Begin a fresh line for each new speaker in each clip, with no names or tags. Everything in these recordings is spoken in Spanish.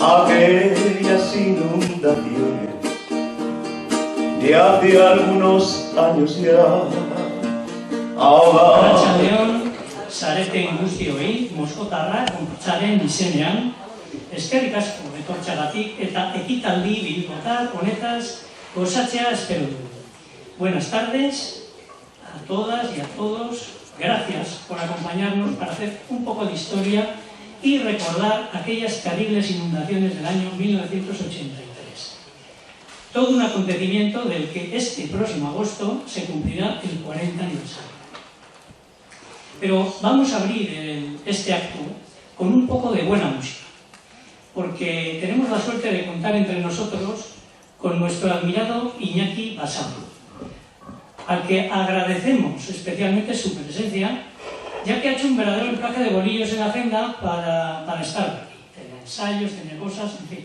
aquellas inundaciones de hace algunos años ya.
Arratsaldeon, zareten guztioi, Moskotarra konpartsaren izenean, eskerrik asko etortxagatik eta ekitaldi bilbotar honetaz gozatzea espero dugu. Buenas tardes a todas y a todos. Gracias por acompañarnos para hacer un poco de historia y recordar aquellas terribles inundaciones del año 1983. Todo un acontecimiento del que este próximo agosto se cumplirá el 40 aniversario. Pero vamos a abrir este acto con un poco de buena música, porque tenemos la suerte de contar entre nosotros con nuestro admirado Iñaki Basado, al que agradecemos especialmente su presencia, ya que ha hecho un verdadero encaje de bolillos en la agenda para estar aquí. Tener ensayos, tener cosas, en fin.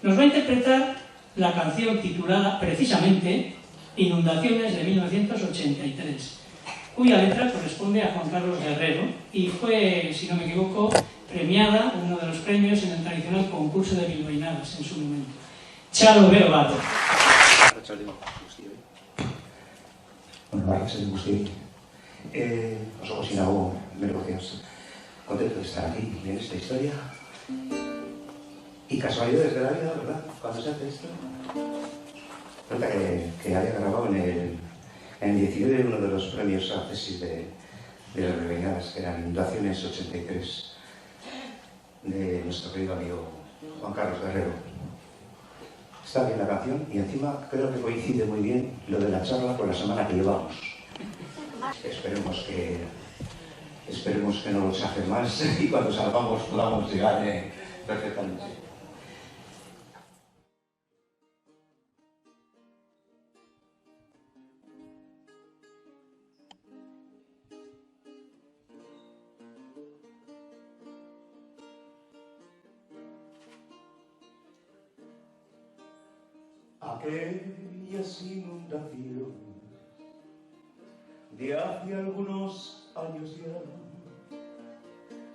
Nos va a interpretar la canción titulada precisamente Inundaciones de 1983, cuya letra corresponde a Juan Carlos Guerrero y fue, si no me equivoco, premiada uno de los premios en el tradicional concurso de bilbainadas en su momento. Txalo bero bat.
Bueno, arratsaldeon guztioi. Oso gozi nago, mergoceos. Contento de estar aquí en esta historia. Y casualidades de la vida, ¿verdad? Cuando se hace esto. Cuenta que haya grabado en el 19 uno de los premios a tesis de las bilbainadas, que eran Inundaciones 83, de nuestro querido amigo Juan Carlos Guerrero. Está bien la canción y encima creo que coincide muy bien lo de la charla con la semana que llevamos. Esperemos que no lo chafe más y cuando salgamos podamos llegar perfectamente. Aquellas inundaciones de hace algunos años ya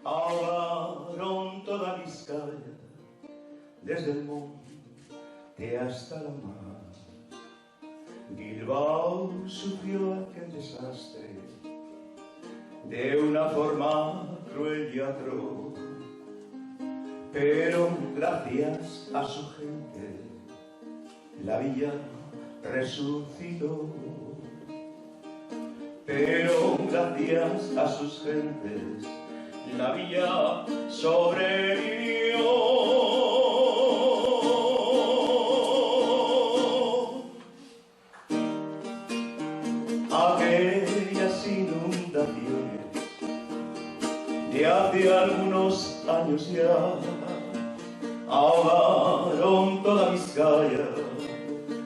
ahogaron toda Vizcaya, desde el monte hasta la mar. Bilbao sufrió aquel desastre de una forma cruel y atroz, pero gracias a su gente la villa resucitó, pero gracias a sus gentes la villa sobrevivió. Aquellas inundaciones de hace algunos años ya ahogaron toda Vizcaya,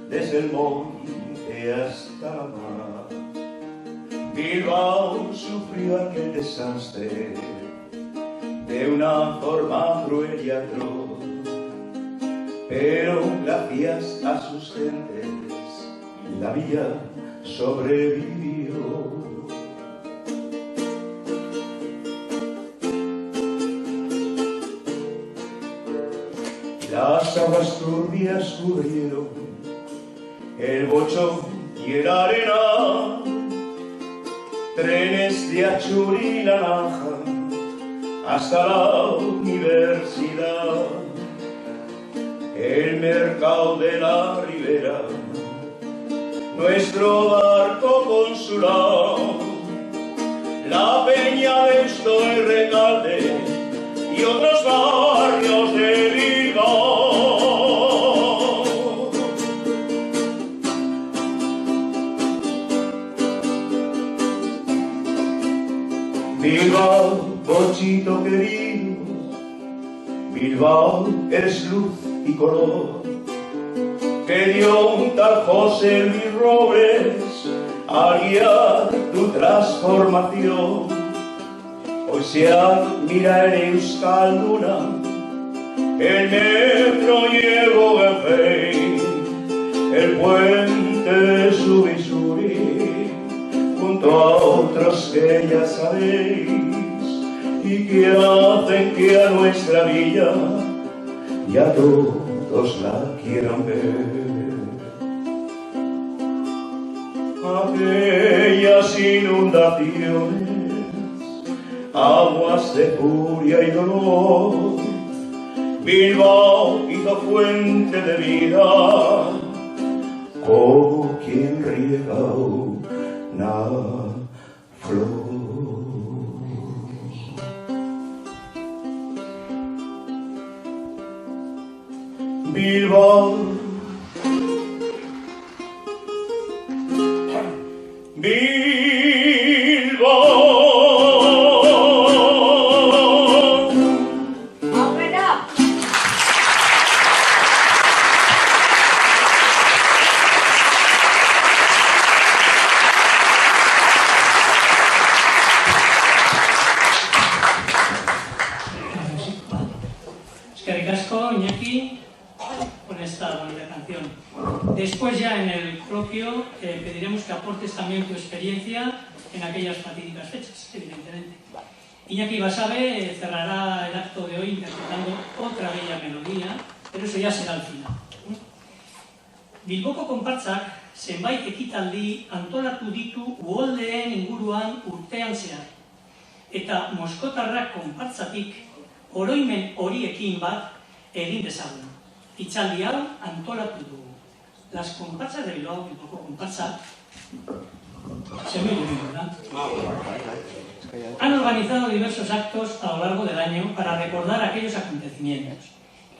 desde el monte hasta la mar. Bilbao sufrió aquel desastre de una forma cruel y atroz, pero gracias a sus gentes la villa sobrevivió. Las aguas turbias cubrieron el bochón y la arena, trenes de achur y naranja hasta la universidad, el mercado de la ribera, nuestro barco consular, la peña de Esto el Recalde y otros barrios de Bilbao. Bilbao, Bochito querido, Bilbao eres luz y color, que dio un tal José Luis Robles a guiar tu transformación. Hoy se admira en Euskalduna el metro y el Guggenheim, el puente de Subisuri, junto a otros que ya sabéis y que hacen que a nuestra villa ya todos la quieran ver. Aquellas inundaciones, aguas de furia y dolor, Bilbao hizo fuente de vida, como quien riega una flor. Bilbao,
después ya en el coloquio pediremos que aportes también tu experiencia en aquellas fatídicas fechas, evidentemente. Iñaki Basabe cerrará el acto de hoy interpretando otra bella melodía, pero eso ya será al final. Bilboko konpartsak zenbait ekitaldi antolatu ditu uholdeen inguruan urtean zehar. Eta moskotarrak konpartsatik oroimen horiekin bat egin dezagun. Hitzaldi hau antolatu dugu. Las comparsas de Bilbao, Bilboko Comparsa, se me oye bien, ¿verdad? Han organizado diversos actos a lo largo del año para recordar aquellos acontecimientos.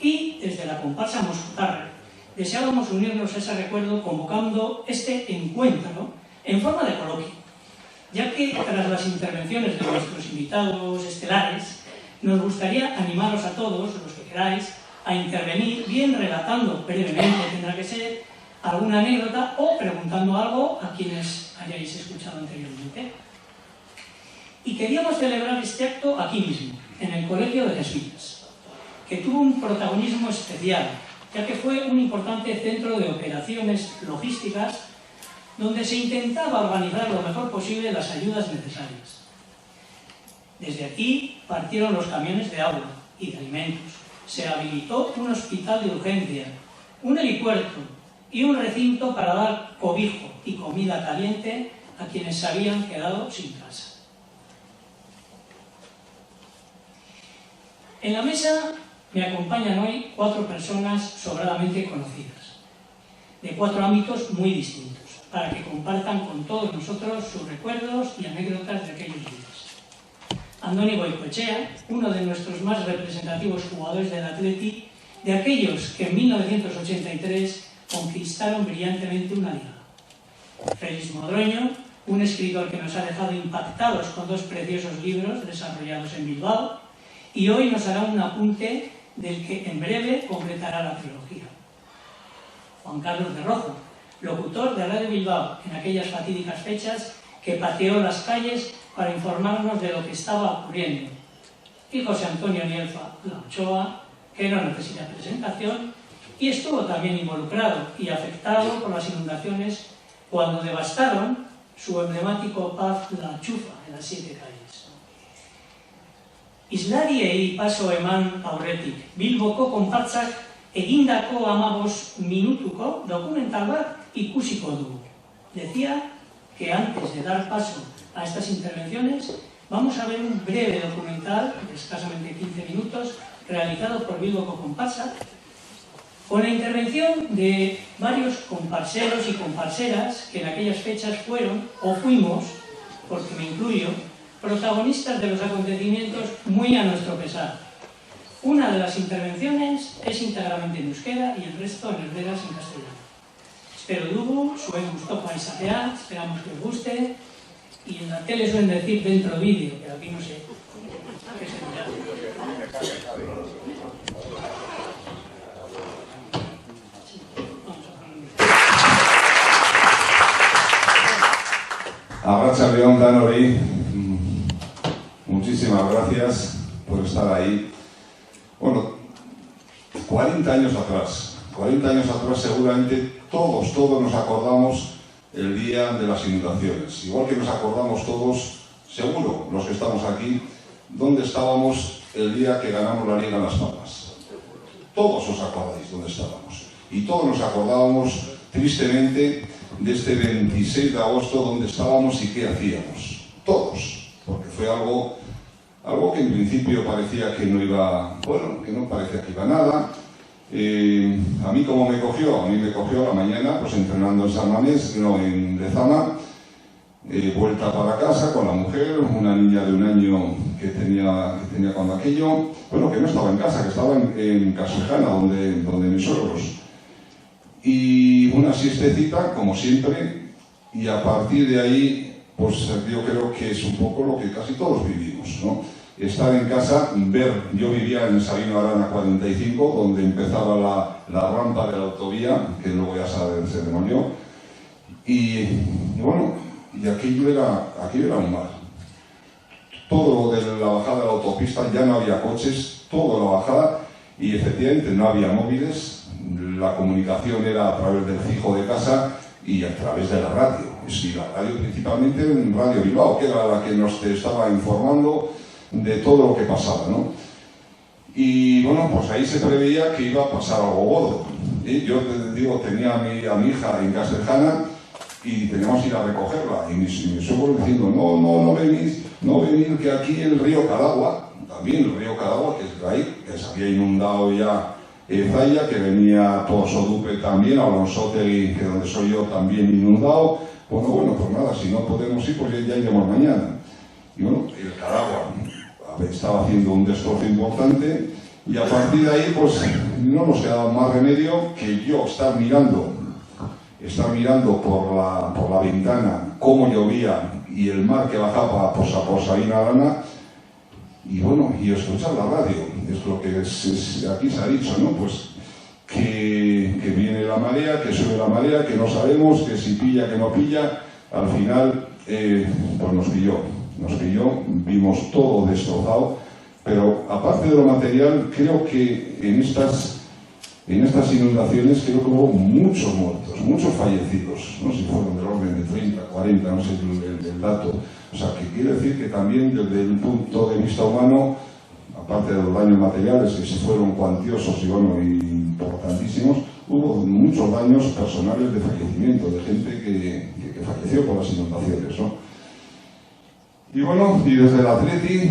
Y desde la comparsa Moscotarra deseábamos unirnos a ese recuerdo convocando este encuentro en forma de coloquio, ya que tras las intervenciones de nuestros invitados estelares, nos gustaría animaros a todos, los que queráis, a intervenir, bien relatando brevemente, tendrá que ser, alguna anécdota o preguntando algo a quienes hayáis escuchado anteriormente. Y queríamos celebrar este acto aquí mismo, en el Colegio de Jesuitas, que tuvo un protagonismo especial, ya que fue un importante centro de operaciones logísticas donde se intentaba organizar lo mejor posible las ayudas necesarias. Desde aquí partieron los camiones de agua y de alimentos, se habilitó un hospital de urgencia, un helipuerto y un recinto para dar cobijo y comida caliente a quienes se habían quedado sin casa. En la mesa me acompañan hoy 4 personas sobradamente conocidas, de 4 ámbitos muy distintos, para que compartan con todos nosotros sus recuerdos y anécdotas de aquellos días. Andoni Goicoechea, uno de nuestros más representativos jugadores del Athletic, de aquellos que en 1983 conquistaron brillantemente una liga. Félix Modroño, un escritor que nos ha dejado impactados con 2 preciosos libros desarrollados en Bilbao, y hoy nos hará un apunte del que en breve completará la trilogía. Juan Carlos de Rojo, locutor de Radio Bilbao en aquellas fatídicas fechas, que pateó las calles para informarnos de lo que estaba ocurriendo. Y José Antonio Nielfa La Ochoa, que no necesita presentación, y estuvo también involucrado y afectado por las inundaciones cuando devastaron su emblemático pub La Chufa en las 7 calles. Islariei paso eman aurretik, Bilboko konpartsak egindako 15 minutuko dokumental bat ikusiko dugu. Decía que antes de dar paso a estas intervenciones vamos a ver un breve documental de escasamente 15 minutos realizado por Bilboko Comparsa, con la intervención de varios comparseros y comparseras que en aquellas fechas fueron, o fuimos, porque me incluyo, protagonistas de los acontecimientos muy a nuestro pesar. Una de las intervenciones es íntegramente en euskera y el resto en herderas en castellano. Espero dugu, zuen gustokoa izatea, esperamos que os guste, y en la tele suelen decir dentro vídeo, pero aquí no sé qué se dirá.
Arratsaldeon danori, muchísimas gracias por estar ahí. Bueno, 40 años atrás seguramente todos nos acordamos el día de las inundaciones. Igual que nos acordamos todos, seguro, los que estamos aquí, dónde estábamos el día que ganamos la Liga en Las Palmas. todos os acordáis dónde estábamos. Y todos nos acordábamos tristemente de este 26 de agosto dónde estábamos y qué hacíamos. Todos. Porque fue algo que en principio parecía que no iba, bueno, que no parecía que iba a nada. A mí, ¿cómo me cogió? A mí me cogió a la mañana, pues entrenando en San Mamés, no, en Lezama, vuelta para casa con la mujer, una niña de 1 año que tenía cuando aquello, bueno, que no estaba en casa, que estaba en Casejana, donde mis suegros. Y una siestecita, como siempre, y a partir de ahí, pues yo creo que es un poco lo que casi todos vivimos, ¿no? Estar en casa, yo vivía en Sabino Arana 45, donde empezaba la rampa de la autovía, que luego ya se demolió, y bueno, y aquello era un mar. Todo de la bajada de la autopista, ya no había coches, toda la bajada, y efectivamente no había móviles, la comunicación era a través del fijo de casa y a través de la radio. Y la radio principalmente en Radio Bilbao, que era la que nos estaba informando de todo lo que pasaba, ¿no? Y bueno, pues ahí se preveía que iba a pasar algo gordo. Yo te digo, tenía a mi hija en Casejana y teníamos que ir a recogerla. Y mi suegro diciendo, no venís, que aquí el río Cadagua, también el río Cadagua, que es ahí, que se había inundado ya Zaya, que venía por Sodupe también, Alonsotegui, que donde soy yo, también inundado. Bueno, pues nada, si no podemos ir, pues ya iremos mañana. Y bueno, el Cadagua estaba haciendo un destrozo importante y a partir de ahí, pues no nos quedaba más remedio que yo estar mirando por la ventana cómo llovía y el mar que bajaba por Sabino Arana y bueno, y escuchar la radio. Es lo que aquí se ha dicho, ¿no? Pues que viene la marea, que sube la marea, que no sabemos, que si pilla, que no pilla. Al final, pues nos pilló, vimos todo destrozado, pero aparte de lo material, creo que en estas inundaciones creo que hubo muchos muertos, muchos fallecidos, no sé si fueron del orden de 30, 40, no sé el dato. O sea, que quiere decir que también desde el punto de vista humano, aparte de los daños materiales que se fueron cuantiosos y bueno, importantísimos, hubo muchos daños personales de fallecimiento, de gente que falleció por las inundaciones, ¿no? Y bueno, y desde el Atleti,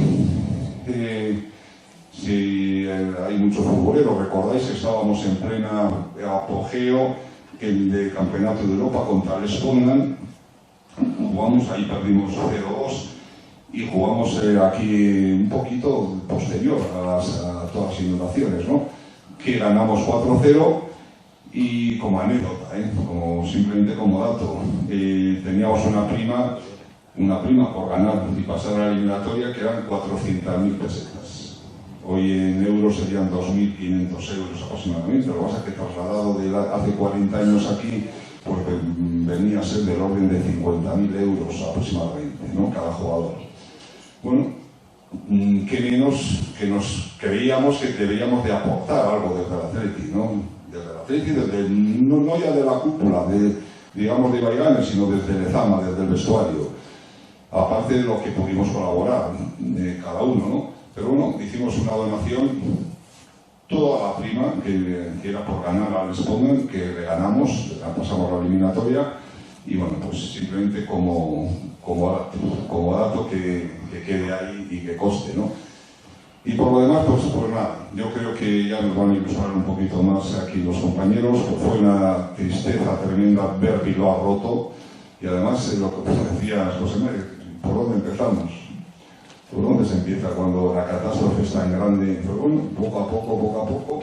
si hay muchos futboleros, recordáis que estábamos en plena apogeo de Campeonato de Europa contra el Espongan, jugamos, ahí perdimos 0-2 y jugamos aquí un poquito posterior a todas las inundaciones, ¿no? Que ganamos 4-0 y como anécdota, simplemente como dato, teníamos una prima por ganar y pasar a la eliminatoria que eran 400.000 pesetas. Hoy en euros serían 2.500 euros aproximadamente. Lo que pasa es que trasladado de hace 40 años aquí, pues venía a ser del orden de 50.000 euros aproximadamente, ¿no? Cada jugador. Bueno, que menos que nos creíamos que deberíamos de aportar algo desde el Atleti, ¿no? Desde el Atleti, no ya de la cúpula, digamos de Baiganes, sino desde Lezama, desde el vestuario. Aparte de lo que pudimos colaborar, cada uno, ¿no? Pero bueno, hicimos una donación, toda la prima, que era por ganar al Espongan, que le ganamos, pasamos la eliminatoria, y bueno, pues simplemente como dato que quede ahí y que coste, ¿no? Y por lo demás, pues nada, yo creo que ya nos van a ilustrar un poquito más aquí los compañeros, pues fue una tristeza tremenda ver Bilbao roto, y además lo que decía José María, ¿por dónde empezamos? ¿Por dónde se empieza cuando la catástrofe es tan grande? Pero bueno, poco a poco,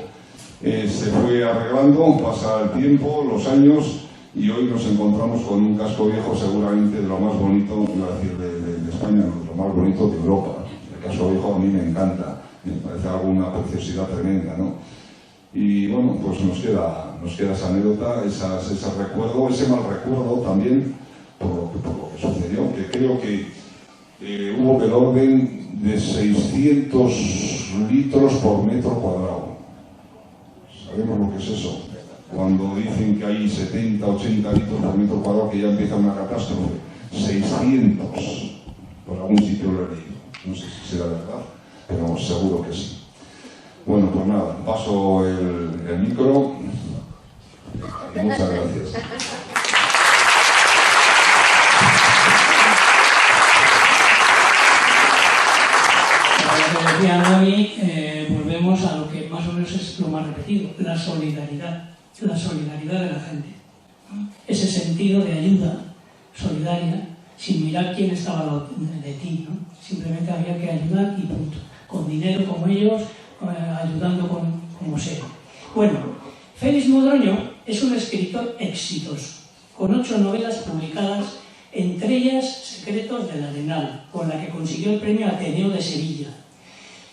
se fue arreglando, pasa el tiempo, los años, y hoy nos encontramos con un casco viejo seguramente de lo más bonito, iba a decir de España, lo más bonito de Europa. El casco viejo a mí me encanta, me parece una preciosidad tremenda, ¿no? Y bueno, pues nos queda esa anécdota, ese recuerdo, ese mal recuerdo también, por lo que sucedió, que creo que hubo del orden de 600 litros por metro cuadrado. ¿Sabemos lo que es eso? Cuando dicen que hay 70, 80 litros por metro cuadrado que ya empieza una catástrofe. 600. Por algún sitio lo he leído. No sé si será verdad, pero seguro que sí. Bueno, pues nada, paso el micro. Muchas gracias.
Como decía Navi, volvemos a lo que más o menos es lo más repetido, la solidaridad de la gente. Ese sentido de ayuda solidaria, sin mirar quién estaba al lado de ti, ¿no? Simplemente había que ayudar y punto. Con dinero como ellos, ayudando como sea. Bueno, Félix Modroño es un escritor exitoso, con 8 novelas publicadas, entre ellas Secretos del Arenal, con la que consiguió el premio Ateneo de Sevilla.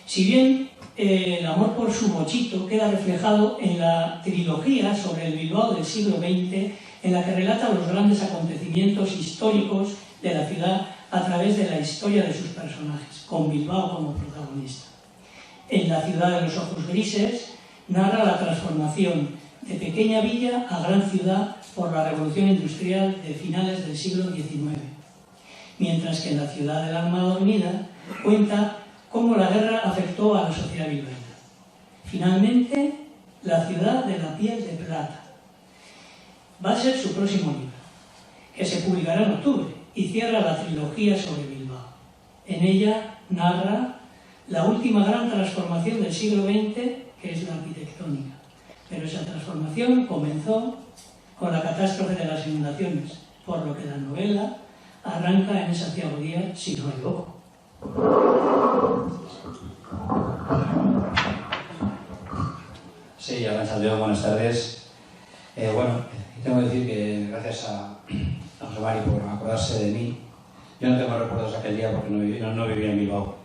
Si bien el amor por su mochito queda reflejado en la trilogía sobre el Bilbao del siglo XX, en la que relata los grandes acontecimientos históricos de la ciudad a través de la historia de sus personajes, con Bilbao como protagonista. En La ciudad de los ojos grises narra la transformación de pequeña villa a gran ciudad por la revolución industrial de finales del siglo XIX. Mientras que en La ciudad del alma dormida cuenta cómo la guerra afectó a la sociedad bilbaína. Finalmente, La ciudad de la piel de plata. Va a ser su próximo libro, que se publicará en octubre y cierra la trilogía sobre Bilbao. En ella narra la última gran transformación del siglo XX, que es la arquitectónica. Pero esa transformación comenzó con la catástrofe de las inundaciones, por lo que la novela arranca en ese aciago día, si no me equivoco.
Sí, Arranchaldeo, buenas tardes. Bueno, tengo que decir que gracias a José Mari por acordarse de mí. Yo no tengo recuerdos de aquel día porque no vivía en Bilbao.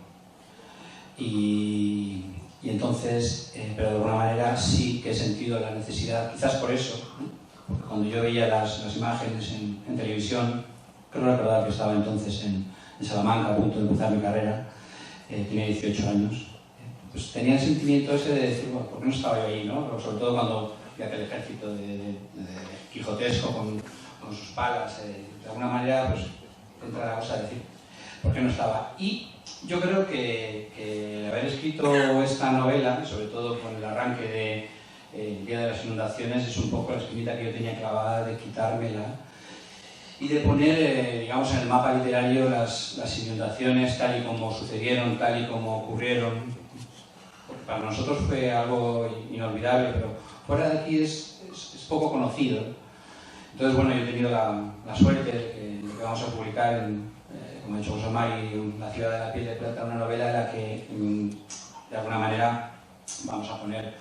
Y entonces, pero de alguna manera sí que he sentido la necesidad, quizás por eso, ¿no? Porque cuando yo veía las imágenes en televisión, creo recordar que estaba entonces en Salamanca a punto de empezar mi carrera, tenía 18 años, pues tenía el sentimiento ese de decir, bueno, ¿por qué no estaba yo ahí, no? Pero sobre todo cuando vi aquel ejército de quijotesco con sus palas, de alguna manera, pues entra la cosa de decir, ¿por qué no estaba? Y yo creo que el haber escrito esta novela, sobre todo con el arranque de El día de las inundaciones, es un poco la espinita que yo tenía clavada de quitármela y de poner, digamos, en el mapa literario las inundaciones tal y como sucedieron, tal y como ocurrieron. Porque para nosotros fue algo inolvidable, pero fuera de aquí es poco conocido. Entonces, bueno, yo he tenido la suerte de que vamos a publicar, como ha dicho José Mari, La ciudad de la piel de plata, una novela en la que, de alguna manera, vamos a poner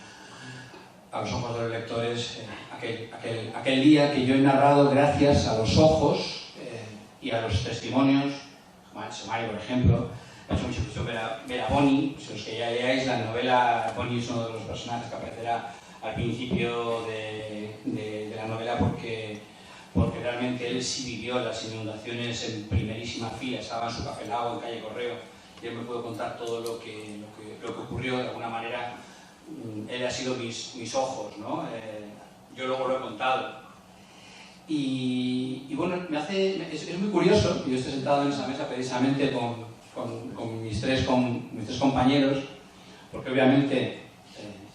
a los ojos de los lectores aquel día que yo he narrado gracias a los ojos y a los testimonios. Mari, por ejemplo, me ha hecho mucha ilusión ver a Bonnie. Si os que ya leáis la novela, Bonnie es uno de los personajes que aparecerá al principio de la novela porque realmente él sí vivió las inundaciones en primerísima fila, estaba en su cafelao en calle Correo y él me puede contar todo lo que ocurrió. De alguna manera él ha sido mis ojos, ¿no? Yo luego lo he contado. Y bueno, es muy curioso, yo estoy sentado en esa mesa precisamente con mis tres compañeros, porque obviamente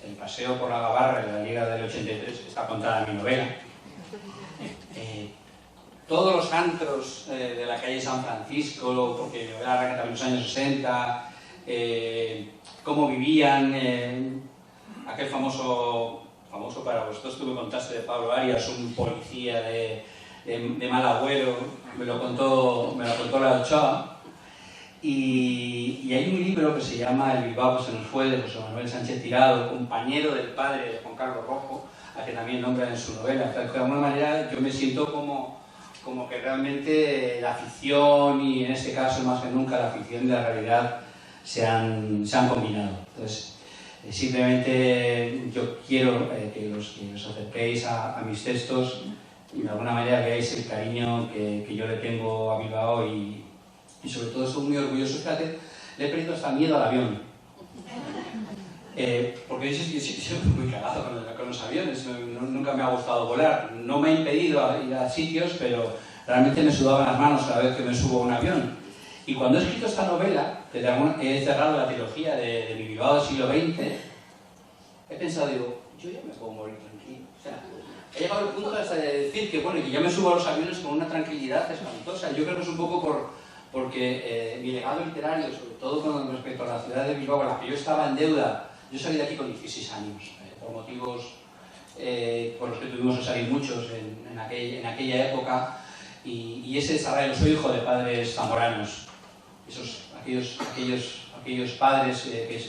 el paseo por la Gavarra en la Liga del 83 está contada en mi novela. Todos los antros de la calle San Francisco, porque mi novela arranca en los años 60, cómo vivían, aquel famoso para vosotros, tú me contaste de Pablo Arias, un policía de mal agüero, me lo contó la Ochoa. Y hay un libro que se llama El Bilbao que se nos fue, de José Manuel Sánchez Tirado, compañero del padre de Juan Carlos Rojo, a que también nombra en su novela. O sea, de alguna manera yo me siento como que realmente la ficción y en este caso más que nunca la ficción y la realidad se han combinado. Entonces, simplemente yo quiero que os acerquéis a mis textos y de alguna manera veáis el cariño que yo le tengo a Bilbao y sobre todo estoy muy orgulloso. Fíjate, le he perdido hasta miedo al avión. Porque yo soy muy cagado con los aviones, nunca me ha gustado volar. No me ha impedido ir a sitios, pero realmente me sudaban las manos cada vez que me subo a un avión. Y cuando he escrito esta novela, he cerrado la trilogía de mi Bilbao del siglo XX, he pensado, digo, yo ya me puedo morir tranquilo. O sea, he llegado al punto hasta de decir que, bueno, que ya me subo a los aviones con una tranquilidad espantosa. Yo creo que es un poco porque mi legado literario, sobre todo con respecto a la ciudad de Bilbao, a la que yo estaba en deuda, yo salí de aquí con 16 años, por motivos por los que tuvimos que salir muchos en aquella época, y ese desarrollo, soy hijo de padres zamoranos, aquellos padres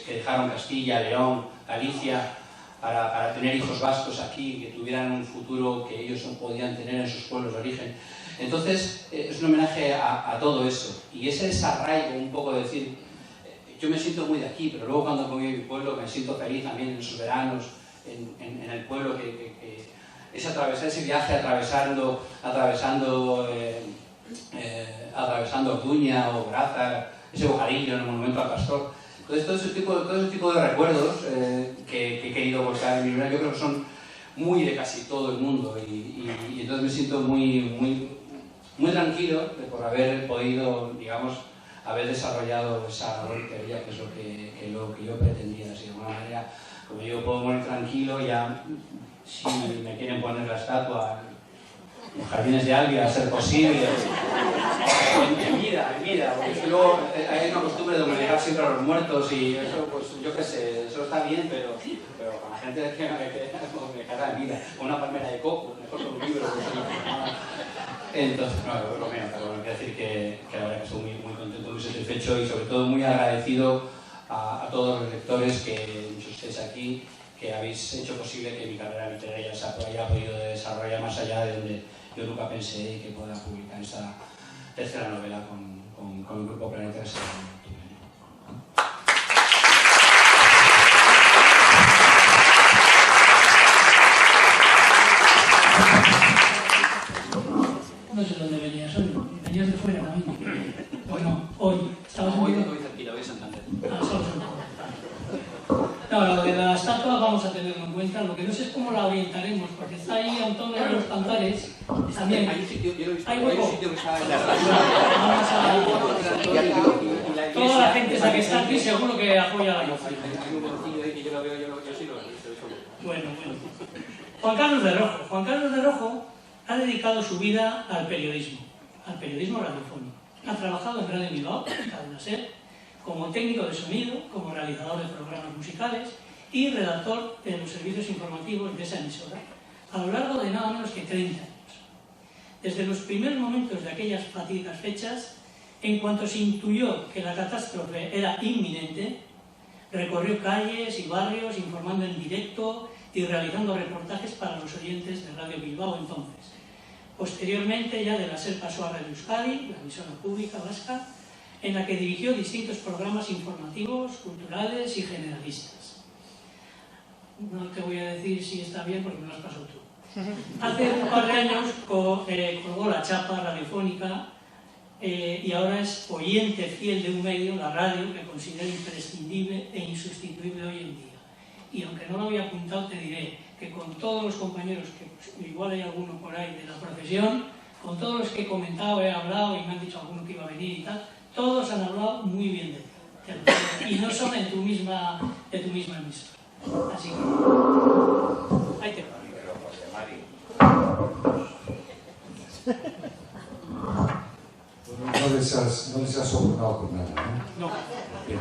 que dejaron Castilla, León, Galicia, para tener hijos vascos aquí, que tuvieran un futuro que ellos no podían tener en sus pueblos de origen. Entonces, es un homenaje a todo eso, y ese desarraigo, un poco de decir, yo me siento muy de aquí, pero luego cuando voy a mi pueblo me siento feliz también en esos veranos, en el pueblo, que es atravesar ese viaje, atravesando Orduña o Grázar, ese bocadillo en el monumento al pastor. Entonces, todo ese tipo de recuerdos que he querido volcar en mi libro, yo creo que son muy de casi todo el mundo, y entonces me siento muy tranquilo por haber podido, digamos, haber desarrollado esa teoría, que es lo que yo pretendía. Así, de alguna manera, como yo puedo morir tranquilo, ya si me quieren poner la estatua en los jardines de Albia, a ser posible, en vida, porque es que luego hay una costumbre de homenajear siempre a los muertos, y eso, pues yo qué sé, eso está bien, pero con la gente que me caga en vida, con una palmera de coco, mejor con un libro. Entonces, no, es bromeo, pero bueno, quiero decir que la verdad que estoy muy contento, muy satisfecho, y sobre todo muy agradecido a todos los lectores, que muchos de ustedes aquí, que habéis hecho posible que mi carrera literaria se haya podido desarrollar más allá de donde yo nunca pensé, y que pueda publicar esta tercera novela con el Grupo Planeta.
No sé dónde venías hoy, venías de fuera también. Bueno, hoy estabas en Bilbao.
Hoy tranquilo, voy a Santander.
No, lo de la estatua vamos a tenerlo en cuenta. Lo que no sé es cómo la orientaremos, porque está ahí Antonio de los Cantares. También
Hay un sitio, yo lo he visto,
hay
hay un
hueco.
sitio que está en la...
Toda la gente esa que está aquí seguro que apoya la causa.
Hay un bolsillo ahí que yo lo veo, yo sí lo he visto.
Bueno. Juan Carlos de Rojo ha dedicado su vida al periodismo radiofónico. Ha trabajado en Radio Bilbao, cadena SER, como técnico de sonido, como realizador de programas musicales y redactor de los servicios informativos de esa emisora, a lo largo de nada menos que 30 años. Desde los primeros momentos de aquellas fatídicas fechas, en cuanto se intuyó que la catástrofe era inminente, recorrió calles y barrios informando en directo y realizando reportajes para los oyentes de Radio Bilbao entonces. Posteriormente, ya de la SER pasó a Radio Euskadi, la emisora pública vasca, en la que dirigió distintos programas informativos, culturales y generalistas. No te voy a decir si está bien porque me lo has pasado tú. Hace un par de años colgó la chapa radiofónica y ahora es oyente fiel de un medio, la radio, que considero imprescindible e insustituible hoy en día. Y aunque no lo había apuntado, te diré que con todos los compañeros, que pues, igual hay alguno por ahí de la profesión, con todos los que he comentado, he hablado y me han dicho alguno que iba a venir y tal, todos han hablado muy bien de ti. Y no son de tu misma emisora. Así que ahí te va.
No les has sobornado con nada, ¿no?
No.
Bien.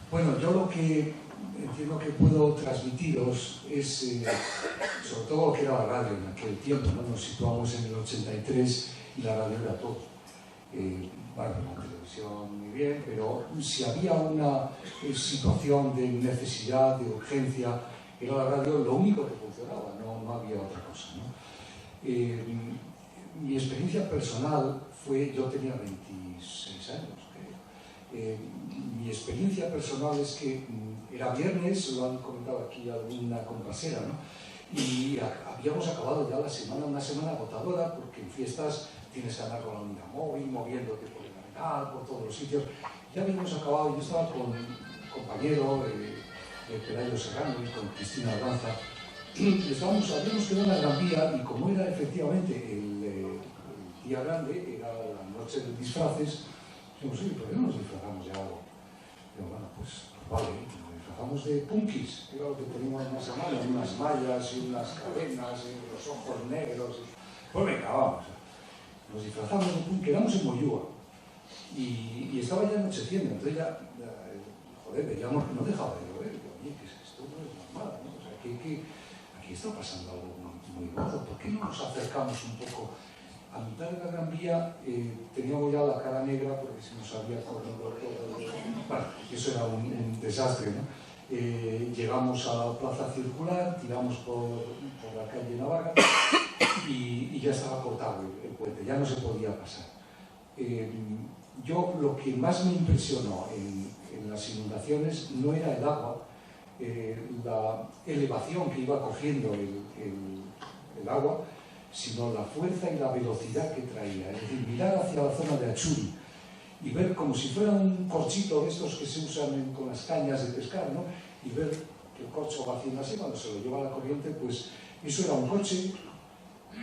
Bueno, yo lo que entiendo que puedo transmitiros es, sobre todo lo que era la radio en aquel tiempo, ¿no? Nos situamos en el 83 y la radio era todo. Bueno, la televisión muy bien, pero si había una situación de necesidad, de urgencia, era la radio lo único que funcionaba, no había otra cosa, ¿no? Mi experiencia personal fue, yo tenía 26 años, creo. Mi experiencia personal es que era viernes, lo han comentado aquí alguna compasera, ¿no? Y habíamos acabado ya la semana, una semana agotadora, porque en fiestas tienes que andar con la unidad móvil, moviéndote por el Arenal, por todos los sitios. Ya habíamos acabado, yo estaba con un compañero, Pelayo Serrano, y con Cristina Albanza. Habíamos quedado en la Gran Vía, y como era efectivamente el día grande, era la noche de disfraces, dijimos, oye, ¿por qué no nos disfrazamos de algo? Digo, bueno, pues vale, nos disfrazamos disfrazamos de punkis, que era lo que teníamos más a mano, unas mallas y unas cadenas y los ojos negros. Pues venga, vamos. Nos disfrazamos de punkis, éramos en Moyúa y estaba ya anocheciendo, entonces ya joder, veíamos que no dejaba de llover. Oye, que esto no es normal, ¿no? O sea, que aquí está pasando algo muy gordo. ¿Por qué no nos acercamos un poco? A mitad de la Gran Vía teníamos ya la cara negra porque se nos había corrido todo. Bueno, eso era un desastre, ¿no? Llegamos a la plaza circular, tiramos por la calle Navarra y ya estaba cortado el puente, ya no se podía pasar. Yo lo que más me impresionó en las inundaciones no era el agua, la elevación que iba cogiendo el agua, sino la fuerza y la velocidad que traía. Es decir, mirar hacia la zona de Achuri y ver como si fuera un corchito de estos que se usan con las cañas de pescar, ¿no? Y ver que el corcho va haciendo así, cuando se lo lleva la corriente, pues eso era un coche,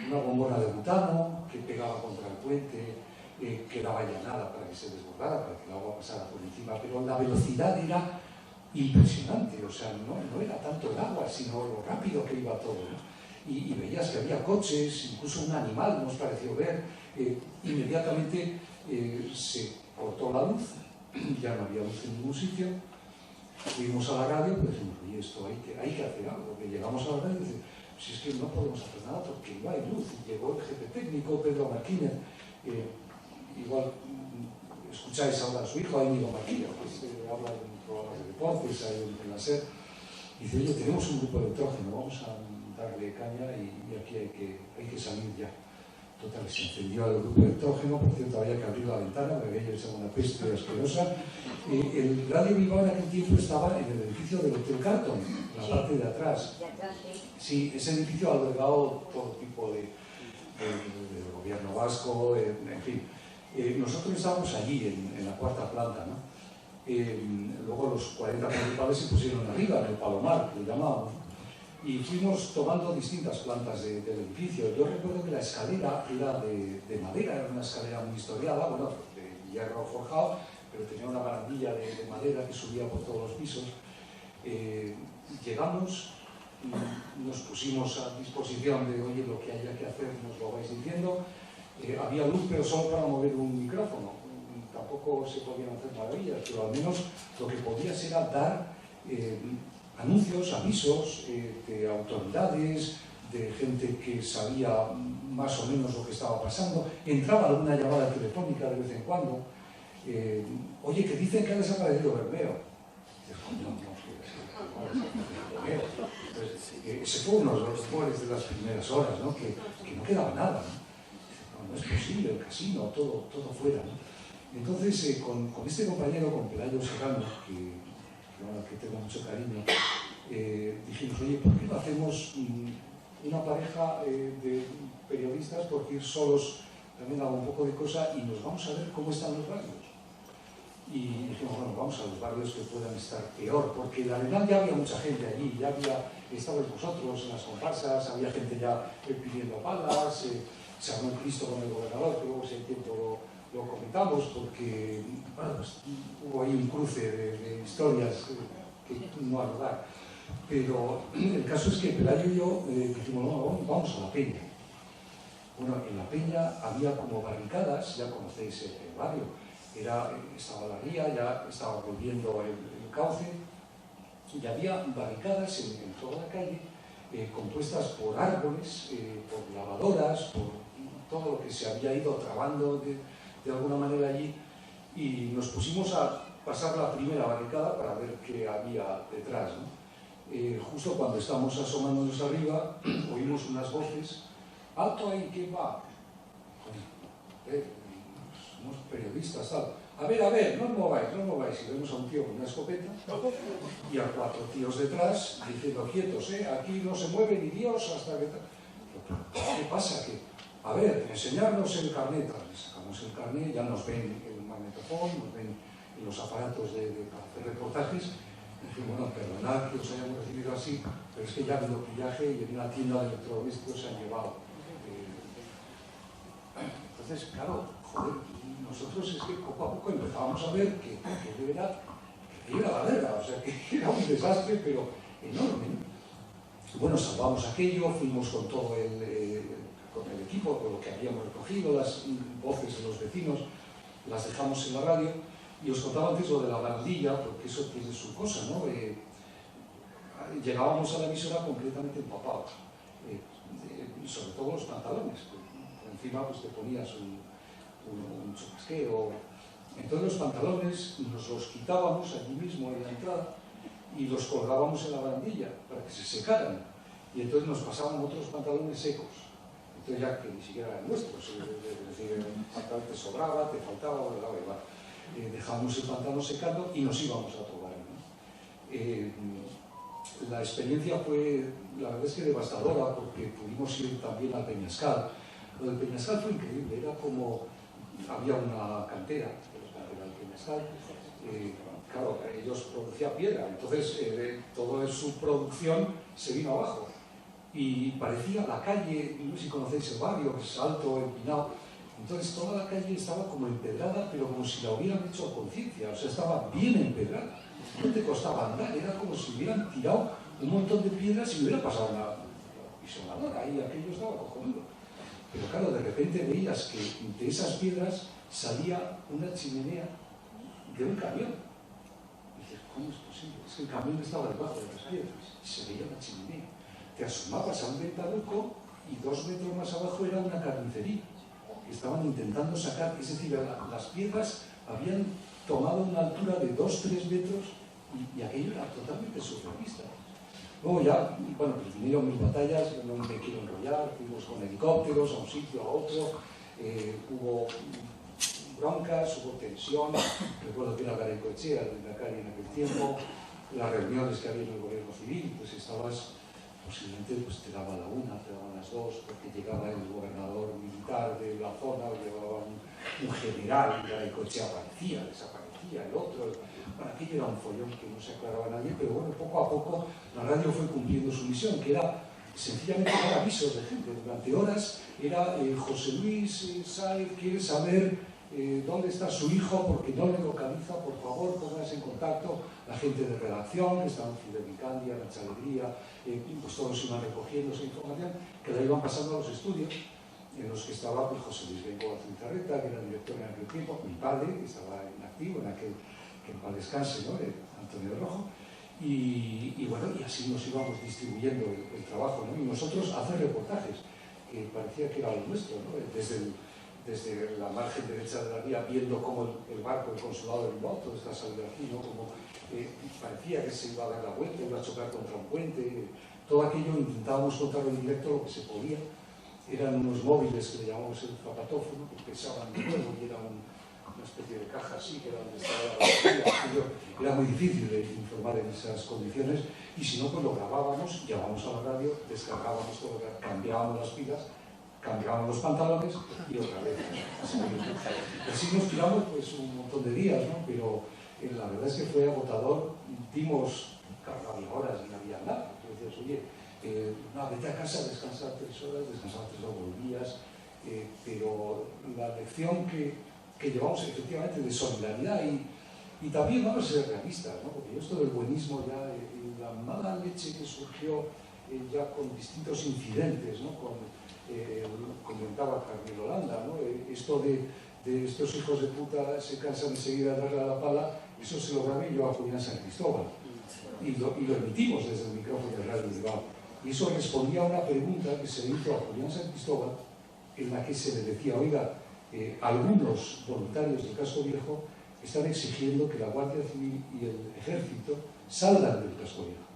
una bombona de butano que pegaba contra el puente, que daba llanada para que se desbordara, para que el agua pasara por encima, pero la velocidad era impresionante, o sea, no era tanto el agua, sino lo rápido que iba todo, ¿no? Y veías que había coches, incluso un animal nos pareció ver, inmediatamente se cortó la luz, ya no había luz en ningún sitio, fuimos a la radio, pues dijimos, oye, esto hay que hacer algo, que llegamos a la radio y decimos, si es que no podemos hacer nada porque no hay luz, y llegó el jefe técnico, Pedro Martínez, igual escucháis ahora a su hijo, Íñigo Martínez, que habla en programas de deportes, ahí en la SER, y dice, oye, tenemos un grupo de nitrógeno, vamos a darle caña y aquí hay que salir ya. Total, se encendió el grupo de nitrógeno, por cierto, había que abrir la ventana, me había echado una peste asquerosa. El Radio Bilbao en aquel tiempo estaba en el edificio del Hotel Carlton, en la parte de atrás. Sí, ese edificio ha albergado todo tipo del gobierno vasco, en fin. Nosotros estábamos allí, en la cuarta planta, ¿no? Luego los 40 principales se pusieron arriba, en el Palomar, que le llamábamos, y fuimos tomando distintas plantas del edificio. Yo recuerdo que la escalera era de madera, era una escalera muy historiada, bueno, de hierro forjado, pero tenía una barandilla de madera que subía por todos los pisos. Llegamos, nos pusimos a disposición de, oye, lo que haya que hacer nos lo vais diciendo. Había luz, pero solo para mover un micrófono. Tampoco se podían hacer maravillas, pero al menos lo que podías era dar anuncios, avisos de autoridades, de gente que sabía más o menos lo que estaba pasando. Entraba alguna llamada telefónica de vez en cuando. Oye, que dicen que ha desaparecido Bermeo. Ese fue uno de los rumores de las primeras horas, ¿no? Que no quedaba nada, ¿no? No es posible, el casino, todo fuera, ¿no? Entonces, con este compañero, con Pelayo Serrano, que tengo mucho cariño, dijimos, oye, ¿por qué no hacemos una pareja de periodistas? Porque ir solos también da un poco de cosa y nos vamos a ver cómo están los barrios. Y dijimos, bueno, vamos a los barrios que puedan estar peor, porque la verdad ya había mucha gente allí, estabais vosotros en las comparsas, había gente ya pidiendo palas, se armó el Cristo con el gobernador, que luego si hay tiempo lo comentamos, porque bueno, pues, hubo ahí un cruce de historias que no al lugar. Pero el caso es que Pelayo y yo dijimos, no, vamos a la Peña. Bueno, en la Peña había como barricadas, ya conocéis el barrio, estaba la ría, ya estaba volviendo el cauce, y había barricadas en toda la calle, compuestas por árboles, por lavadoras, por todo lo que se había ido trabando de alguna manera allí, y nos pusimos a pasar la primera barricada para ver qué había detrás, ¿no? Justo cuando estamos asomándonos arriba, oímos unas voces, ¡alto ahí, quién va! Somos periodistas, tal. A ver, no os mováis. Y vemos a un tío con una escopeta y a 4 tíos detrás diciendo, quietos, aquí no se mueve ni Dios hasta que... ¿Qué pasa? A ver, enseñarnos el carnet. Le sacamos el carnet, ya nos ven el magnetofón, nos ven los aparatos para hacer reportajes. Y decimos, bueno, perdonad que os hayamos recibido así, pero es que ya ha habido pillaje y en una tienda de electrodomésticos se han llevado. Entonces, claro, joder, nosotros es que poco a poco empezábamos a ver que de verdad aquello era la guerra, o sea que era un desastre, pero enorme, ¿no? Bueno, salvamos aquello, fuimos con todo con el equipo, con lo que habíamos recogido, las voces de los vecinos, las dejamos en la radio, y os contaba antes lo de la barandilla, porque eso tiene su cosa, ¿no? Llegábamos a la emisora completamente empapados, sobre todo los pantalones, por encima pues te ponías un chubasquero. Entonces los pantalones nos los quitábamos allí mismo en la entrada y los colgábamos en la barandilla para que se secaran, y entonces nos pasaban otros pantalones secos, entonces ya que ni siquiera eran nuestros, es decir, un pantalón te sobraba, te faltaba, dejábamos el pantalón secando y nos íbamos a tomar, ¿no? La experiencia fue, la verdad es que devastadora, porque pudimos ir también al Peñascal. Lo del Peñascal fue increíble, era como, había una cantera del Peñascal, claro, ellos producían piedra, entonces toda su producción se vino abajo y parecía la calle, no sé si conocéis el barrio, que es alto, empinado, entonces toda la calle estaba como empedrada, pero como si la hubieran hecho a conciencia, o sea, estaba bien empedrada, no te costaba andar, era como si hubieran tirado un montón de piedras y hubiera pasado una pisonadora, ahí aquello estaba cojonudo. Pero claro, de repente veías que de esas piedras salía una chimenea de un camión. Y dices, ¿cómo es posible? Es que el camión estaba debajo de las piedras y se veía la chimenea. Te asomabas a un ventanuco y 2 metros más abajo era una carnicería que estaban intentando sacar, es decir, las piedras habían tomado una altura de 2-3 metros y aquello era totalmente surrealista. Luego ya, bueno, pues vinieron mis batallas, no me quiero enrollar, fuimos con helicópteros a un sitio, a otro, hubo broncas, hubo tensión, recuerdo que era Garaikoetxea, el Lehendakari en aquel tiempo, las reuniones que había en el gobierno civil, pues estabas, posiblemente pues te daba la 1, te daban las 2, porque llegaba el gobernador militar de la zona, o llevaba un general, y Garaikoetxea aparecía, desaparecía, el otro. Bueno, aquello era un follón que no se aclaraba a nadie, pero bueno, poco a poco la radio fue cumpliendo su misión, que era sencillamente dar avisos de gente. Durante horas era José Luis Sáez quiere saber dónde está su hijo porque no le localiza, por favor, pónganse en contacto. La gente de redacción, que estaba en Fidelicandia, Nacha Alegría, pues todos iban recogiendo esa información, que la iban pasando a los estudios, en los que estaba pues, José Luis Bengoa Zunzarreta, que era director en aquel tiempo, mi padre, que estaba en activo, en aquel que en paz descanse, ¿no? Antonio Rojo, y bueno, y así nos íbamos distribuyendo el trabajo, ¿no? Y nosotros hacer reportajes, que parecía que era lo nuestro, ¿no? Desde la margen derecha de la vía, viendo cómo el barco, el consulado de Bilbao, todo está saliendo aquí, ¿no? Como parecía que se iba a dar la vuelta, iba a chocar contra un puente, todo aquello intentábamos contarlo en directo lo que se podía. Eran unos móviles que le llamamos el zapatófono, que pesaban de nuevo y era una especie de caja así, que era donde estaba la batería. Era muy difícil de informar en esas condiciones, y si no, pues lo grabábamos, llevábamos a la radio, descargábamos todo, cambiábamos las pilas, cambiábamos los pantalones y otra vez. Así nos tiramos pues, un montón de días, ¿no? Pero la verdad es que fue agotador. Dimos, claro, no había horas ni había nada. Decías, oye, no, vete a casa, descansar 3 horas, descansar 3 horas, volvías, pero la lección que llevamos efectivamente de solidaridad y también vamos a ser realistas, ¿no? Porque esto del buenismo ya, la mala leche que surgió ya con distintos incidentes, ¿no? Comentaba Carmelo Holanda, ¿no? Esto de estos hijos de puta se cansan de seguir a darle a la pala, eso se lo grabé yo a Julián San Cristóbal y lo emitimos desde el micrófono de Radio Bilbao. Y eso respondía a una pregunta que se le hizo a Julián San Cristóbal, en la que se le decía, oiga, algunos voluntarios del Casco Viejo están exigiendo que la Guardia Civil y el Ejército salgan del Casco Viejo.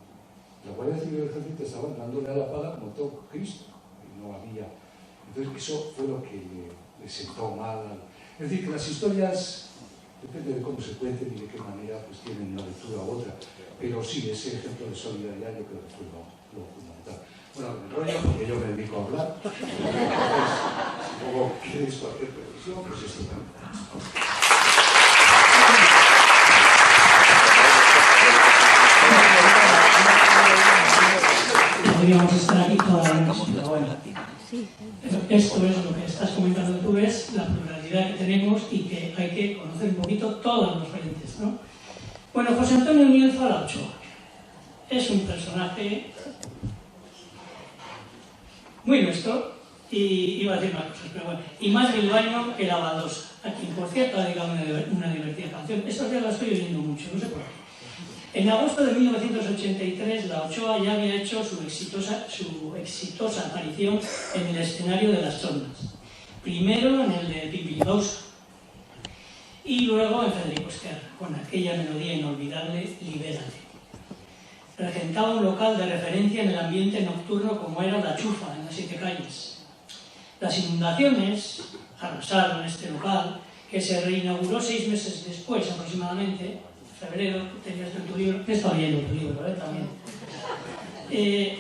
La Guardia Civil y el Ejército estaban dándole a la pala como todo Cristo, y no había. Entonces eso fue lo que le sentó mal. Es decir, que las historias, depende de cómo se cuenten y de qué manera, pues tienen una lectura u otra. Pero sí, ese ejemplo de solidaridad yo creo que fue lo fundamental. Bueno, me enrollo porque yo me dedico a hablar. Entonces, si luego quieres cualquier previsión, pues esto también.
Podríamos estar aquí toda la noche, pero bueno. Esto es lo que estás comentando tú, es la pluralidad que tenemos y que hay que conocer un poquito todos los frentes, ¿no? Bueno, José Antonio Mienzo La Ochoa es un personaje muy nuestro, y iba a decir más cosas, pero bueno, y más bilbaíno que La Baldosa, a quien por cierto ha dedicado una divertida canción. Estos días la estoy oyendo mucho, no sé por qué. En agosto de 1983, La Ochoa ya había hecho su exitosa aparición en el escenario de Las Chondas. Primero en el de Pipilibausa y luego en Federico Esquerra, con aquella melodía inolvidable, Libérate. Regentaba un local de referencia en el ambiente nocturno como era La Chufa, en las 7 calles. Las inundaciones arrasaron este local, que se reinauguró 6 meses después aproximadamente. Febrero, tenías en tu libro, que está bien tu libro, también.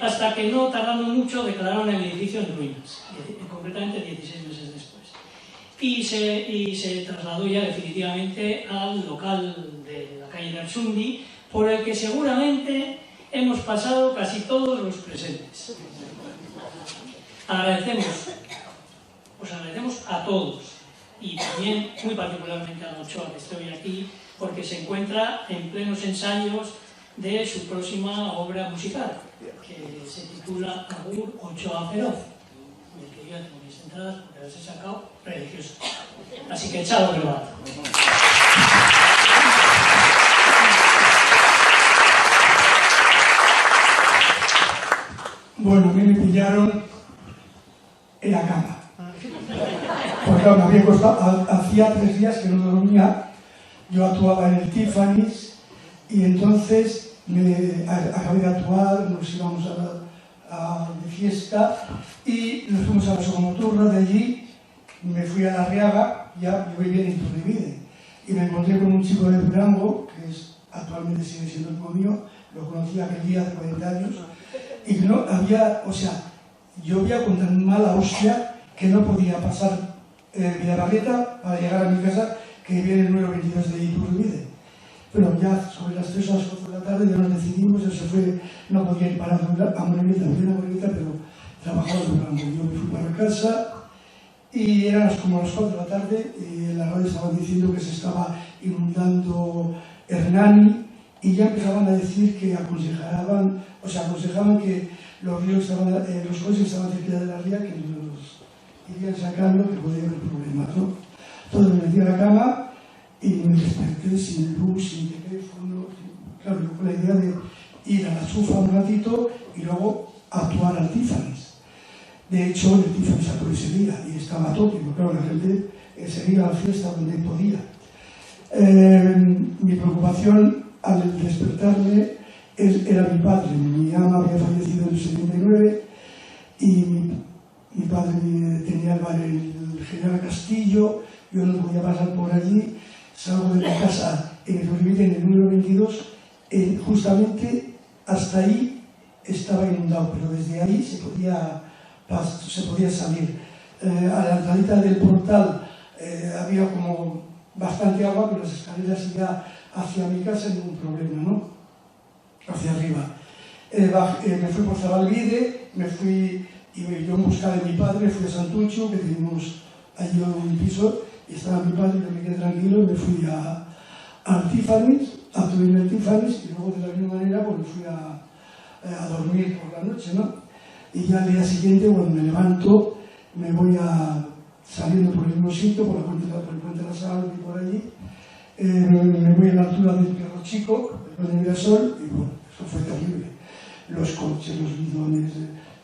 Hasta que no tardando mucho declararon el edificio en ruinas, concretamente 16 meses después. Y se trasladó ya definitivamente al local de la calle Lersundi, por el que seguramente hemos pasado casi todos los presentes. Os agradecemos a todos, y también muy particularmente a La Ochoa, que estoy aquí, porque se encuentra en plenos ensayos de su próxima obra musical, que se titula Agur Ochoa Feroz, del que yo ya tengo mis entradas porque las he sacado religiosas. Así que echado privado.
Bueno, a mí me pillaron en la cama. Porque me había costado, hacía 3 días que no dormía. Yo actuaba en el Tiffany's y entonces acabé de actuar, nos íbamos de fiesta y nos fuimos a la Socomoturra. De allí me fui a La Arriaga, ya yo vivía en Iturribide, y me encontré con un chico de Durango, que actualmente sigue siendo el mío, lo conocí aquel día hace 40 años, y no había, o sea, llovía con tan mala hostia que no podía pasar Villarrabeta para llegar a mi casa, que vivía en el número 22 de Iturribide. Pero ya sobre las 3 o las 4 de la tarde ya nos decidimos, él se fue, no podía ir para Amorebieta, pero trabajaba en Durango. Yo me fui para casa y eran como las 4 de la tarde y en la radio estaban diciendo que se estaba inundando Hernani y ya empezaban a decir que aconsejaban que los ríos estaban, los coches estaban cerca de la ría, que los irían sacando, que podía haber problemas, ¿no? Entonces me metí a la cama y me desperté sin luz, sin teléfono, claro, yo con la idea de ir a La Chufa un ratito y luego actuar al Tiffany's. De hecho, el Tiffany's actuó ese día y estaba todo, pero claro, la gente seguía a la fiesta donde podía. Mi preocupación al despertarme era mi padre. Mi ama había fallecido en el 79 y mi padre tenía el bar en el General Castillo. Yo no podía pasar por allí. Salgo de mi casa en el Iturribide, en el número 22, justamente hasta ahí estaba inundado, pero desde ahí se podía salir. A la entradita del portal había como bastante agua, pero las escaleras ya hacia mi casa ningún problema, ¿no? Hacia arriba. Me fui por Zabalbide, y yo en busca de mi padre, fui a Santucho, que teníamos allí un piso, y estaba mi padre, que me quedé tranquilo, y me fui al Tiffany's, actué en el Tiffany's, y luego de la misma manera pues me fui a dormir por la noche, ¿no? Y ya al día siguiente, cuando me levanto, me voy saliendo por el mismo sitio, por el Puente de la Sal y por allí, me voy a la altura del Perro Chico, el Mirasol, y bueno, eso fue terrible. Los coches, los bidones,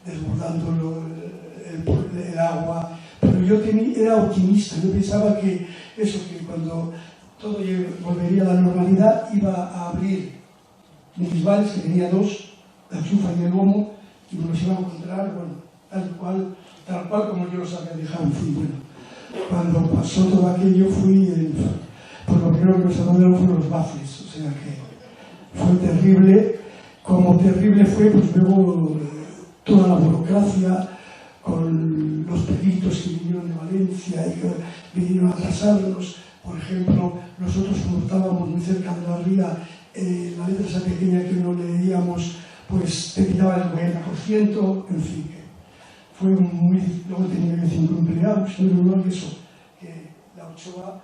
desbordando el agua. Pero yo era optimista, yo pensaba que cuando todo volvería a la normalidad iba a abrir mis bares, que tenía 2, La Chufa y el Lomo, y me los iba a encontrar, bueno, tal cual como yo los había dejado. En fin, bueno, cuando pasó todo aquello pues lo primero que me saludaron fueron los baffles, o sea que fue terrible. Como terrible fue, pues luego toda la burocracia, con los peritos que vinieron de Valencia y que vinieron a atrasarnos. Por ejemplo, nosotros como estábamos muy cerca de la ría, la letra esa pequeña que no leíamos, pues te quitaban el 90%, en fin, que fue muy difícil. Luego tenía 5 empleados, no era igual que eso, que La Ochoa,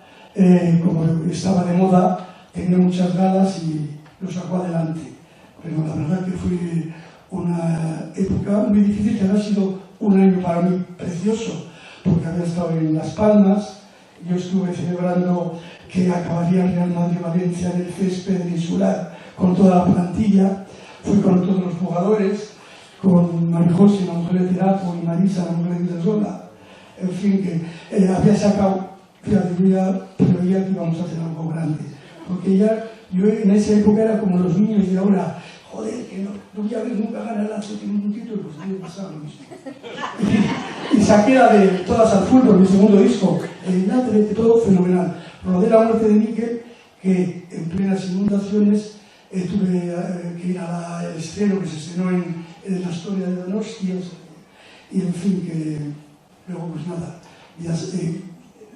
como estaba de moda, tenía muchas ganas y lo sacó adelante. Pero la verdad que fue una época muy difícil, que ha sido un año para mí precioso, porque había estado en Las Palmas, yo estuve celebrando que acabaría el Real Madrid-Valencia en el césped insular con toda la plantilla, fui con todos los jugadores, con Marijose, la mujer de Terapo, y Marisa, la mujer de Zola, en fin, que había sacado, fíjate, yo ya preveía que íbamos a hacer algo grande, porque ya, yo en esa época era como los niños de ahora, joder, que no voy a ver nunca ganar el Atlético en un título, pues a mí me pasaba lo mismo. Y saqué la de Todas al Fútbol, mi segundo disco, el Atlético, todo fenomenal. Rodé la muerte de Miquel, que en plenas inundaciones tuve que ir al estreno que se estrenó en la historia de Donostia, y en fin, que luego pues nada,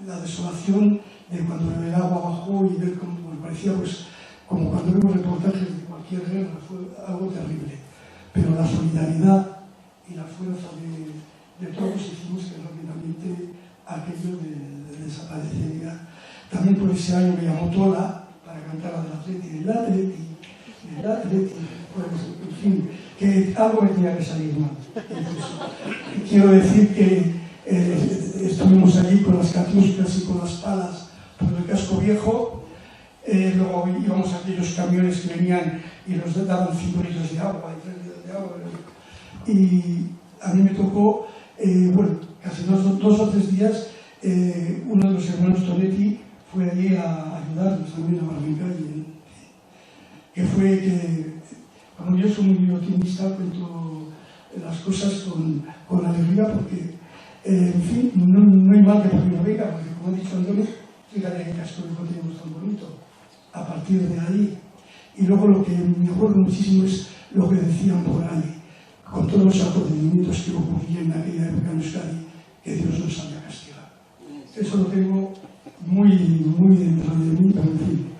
la desolación de cuando el agua bajó y ver cómo me parecía pues como cuando vemos reportajes de cualquier guerra, fue algo terrible. Pero la solidaridad y la fuerza de todos hicimos que rápidamente aquello de desaparecer ya. También por ese año me llamó Tola para cantar la del Atleti, pues, en fin, que algo me tenía que salir mal. Entonces, quiero decir que estuvimos allí con las catiuscas y con las palas por el casco viejo. Luego íbamos a aquellos camiones que venían y nos daban 5 litros de agua y 3 litros de agua. Y a mí me tocó, bueno, casi dos o tres días, uno de los hermanos Tonetti fue allí a ayudarnos también a Barbencay. Que fue que, como yo soy muy optimista, cuento las cosas con alegría, porque, en fin, no hay mal que por mí no venga, porque como ha dicho Antonio, fíjate que casco viejo tenemos tan bonito. A partir de ahí, y luego lo que me acuerdo muchísimo es lo que decían por ahí, con todos los acontecimientos que ocurrían en aquella época en Euskadi, que Dios nos había castigado. Eso lo tengo muy dentro de mí, pero en fin,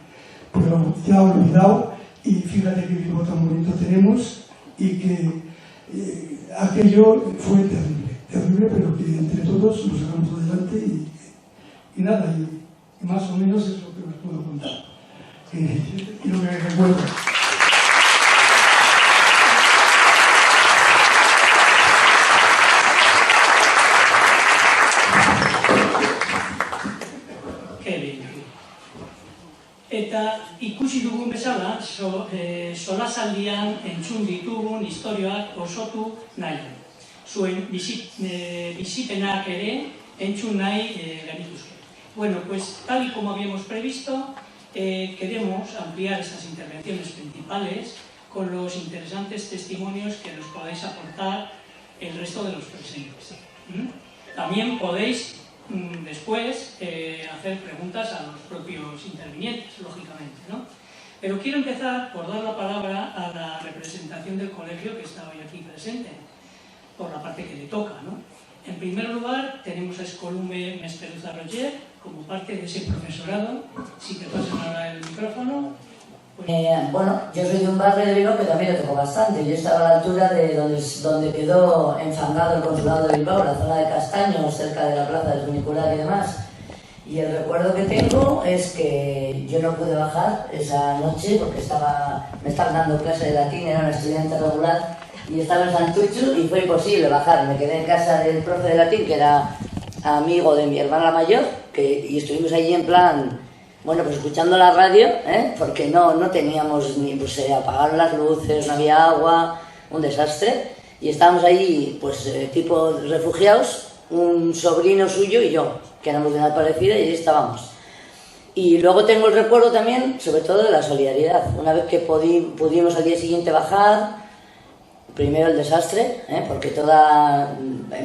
pero ya olvidado, y fíjate qué vivo tan bonito tenemos, y que aquello fue terrible, pero que entre todos nos sacamos adelante, y nada, y más o menos es lo que os puedo contar. Y lo que recuerdo.
Qué bien. Eta ikusi dugun bezala, solasaldian entzun ditugun istorioak osotu nahi. Zuen bizipenak ere entzun nahi genituzke. Bueno, pues tal y como habíamos previsto, queremos ampliar estas intervenciones principales con los interesantes testimonios que nos podáis aportar el resto de los presentes. También podéis después hacer preguntas a los propios intervinientes, lógicamente, ¿no? Pero quiero empezar por dar la palabra a la representación del colegio que está hoy aquí presente, por la parte que le toca, ¿no? En primer lugar, tenemos a Escolume Mesperuza Roger, como parte de ese profesorado. Si te pasan ahora el micrófono. Pues...
bueno, yo soy de un barrio de Bilbao que también le tocó bastante. Yo estaba a la altura de donde quedó enfangado el consulado de Bilbao, la zona de Castaños, cerca de la plaza del funicular y demás. Y el recuerdo que tengo es que yo no pude bajar esa noche porque me estaban dando clase de latín, era una estudiante regular, y estaba en Santuchu y fue imposible bajar. Me quedé en casa del profe de latín, que era amigo de mi hermana mayor, y estuvimos allí en plan, bueno, pues escuchando la radio, porque no teníamos ni, pues se apagaron las luces, no había agua, un desastre, y estábamos allí, pues tipo refugiados, un sobrino suyo y yo, que éramos de edad parecida, y allí estábamos. Y luego tengo el recuerdo también, sobre todo, de la solidaridad. Una vez que pudimos al día siguiente bajar, primero el desastre, porque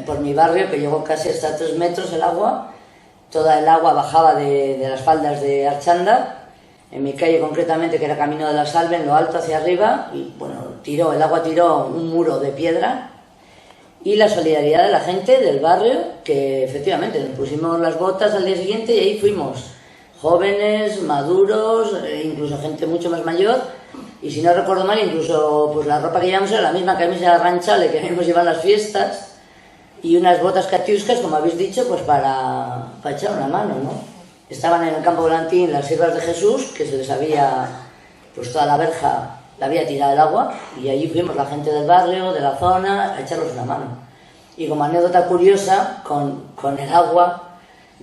por mi barrio, que llegó casi hasta 3 metros el agua, toda el agua bajaba de las faldas de Archanda, en mi calle concretamente, que era Camino de la Salve, en lo alto hacia arriba, y bueno, el agua tiró un muro de piedra, y la solidaridad de la gente del barrio, que efectivamente nos pusimos las botas al día siguiente y ahí fuimos, jóvenes, maduros, incluso gente mucho más mayor. Y si no recuerdo mal, incluso pues la ropa que llevamos era la misma camisa de ranchale que hemos llevado en las fiestas y unas botas catiuscas, como habéis dicho, pues para echar una mano, ¿no? estaban en el campo volantín las siervas de Jesús, que se les había, pues toda la verja la había tirado el agua, y allí fuimos la gente del barrio, de la zona, a echarlos una mano. Y como anécdota curiosa, con el agua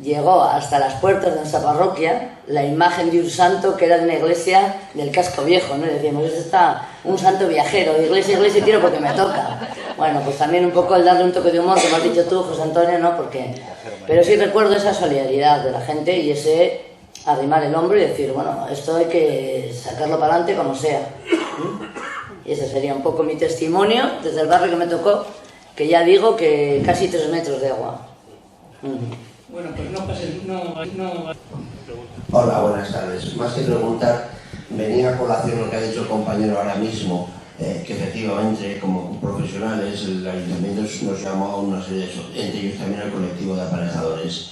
llegó hasta las puertas de nuestra parroquia la imagen de un santo que era de una iglesia del Casco Viejo, ¿no? Y decíamos, este está un santo viajero, de iglesia a iglesia tiro porque me toca. Bueno, pues también un poco el darle un toque de humor, como has dicho tú, José Antonio, ¿no? Pero sí recuerdo esa solidaridad de la gente y ese arrimar el hombro y decir, bueno, esto hay que sacarlo para adelante como sea. Y ese sería un poco mi testimonio desde el barrio que me tocó, que ya digo que casi 3 metros de agua.
Bueno, pues no pases, no.
Hola, buenas tardes. Más que preguntar, venía a colación lo que ha dicho el compañero ahora mismo, que efectivamente, como profesionales, el ayuntamiento nos llamó a una serie de, entre ellos también al colectivo de aparejadores.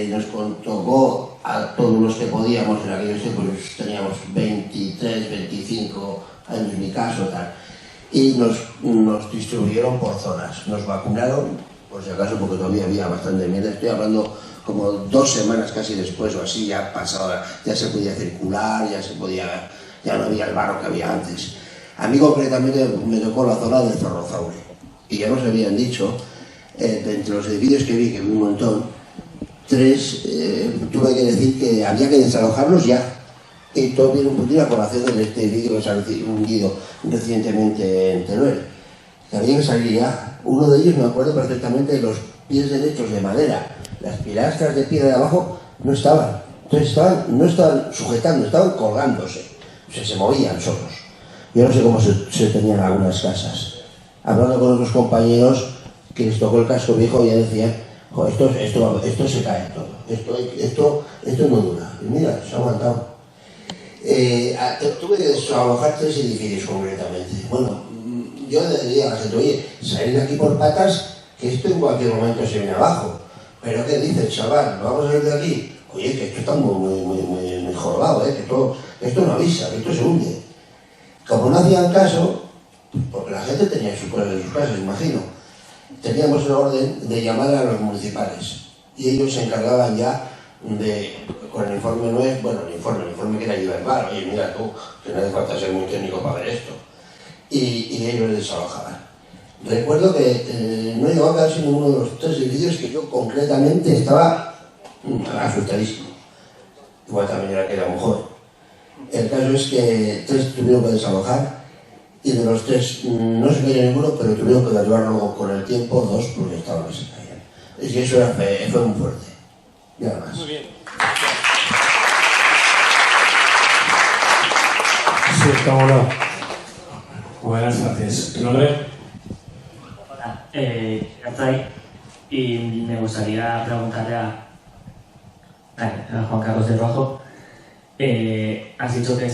Nos tocó a todos los que podíamos, en aquellos tiempos teníamos 23, 25 años, en mi caso, tal, y nos distribuyeron por zonas, nos vacunaron, por si acaso, porque todavía había bastante miedo. Estoy hablando como 2 semanas casi después o así, ya pasaba, ya se podía circular, ya no había el barro que había antes. A mí concretamente me tocó la zona del Zorrozaure, y ya nos habían dicho, de entre los edificios que vi un montón, 3, tuve que decir que había que desalojarlos ya. Y todo viene un poquito a colación de este edificio que se ha hundido recientemente en Teruel, que había que salir ya. Uno de ellos me acuerdo perfectamente de los pies derechos de madera, las pilastras de piedra de abajo no estaban, entonces no estaban sujetando, estaban colgándose, o sea, se movían solos. Yo no sé cómo se tenían algunas casas. Hablando con otros compañeros que les tocó el casco viejo, ya decían, esto se cae todo, esto no dura. Y mira, se ha aguantado. Tuve que desalojar 3 edificios concretamente. Bueno, yo le diría a la gente, oye, salir de aquí por patas, que esto en cualquier momento se viene abajo. Pero ¿qué dices, chaval? ¿No vamos a salir de aquí? Oye, que esto está muy jorobado, que esto no avisa, que esto se hunde. Como no hacían caso, porque la gente tenía sus cosas en sus casas, imagino, teníamos la orden de llamar a los municipales. Y ellos se encargaban ya con el informe nuevo, bueno, el informe que era ayudar, oye, mira tú, que no hace falta ser muy técnico para ver esto. Y ellos desalojaban. Recuerdo que no llegó a quedarse ninguno de los 3 edificios que yo concretamente estaba asustadísimo. Igual también era muy joven. El caso es que 3 tuvieron que desalojar y de los 3 no se cayó ninguno, pero tuvieron que derribar luego con el tiempo 2 porque estaban que se caían. Y eso fue muy fuerte. Y nada más.
Muy bien.
Sí, cómo no. Buenas tardes. ¿Tu nombre?
Hola, Atay, y me gustaría preguntarle a Juan Carlos de Rojo. Has dicho que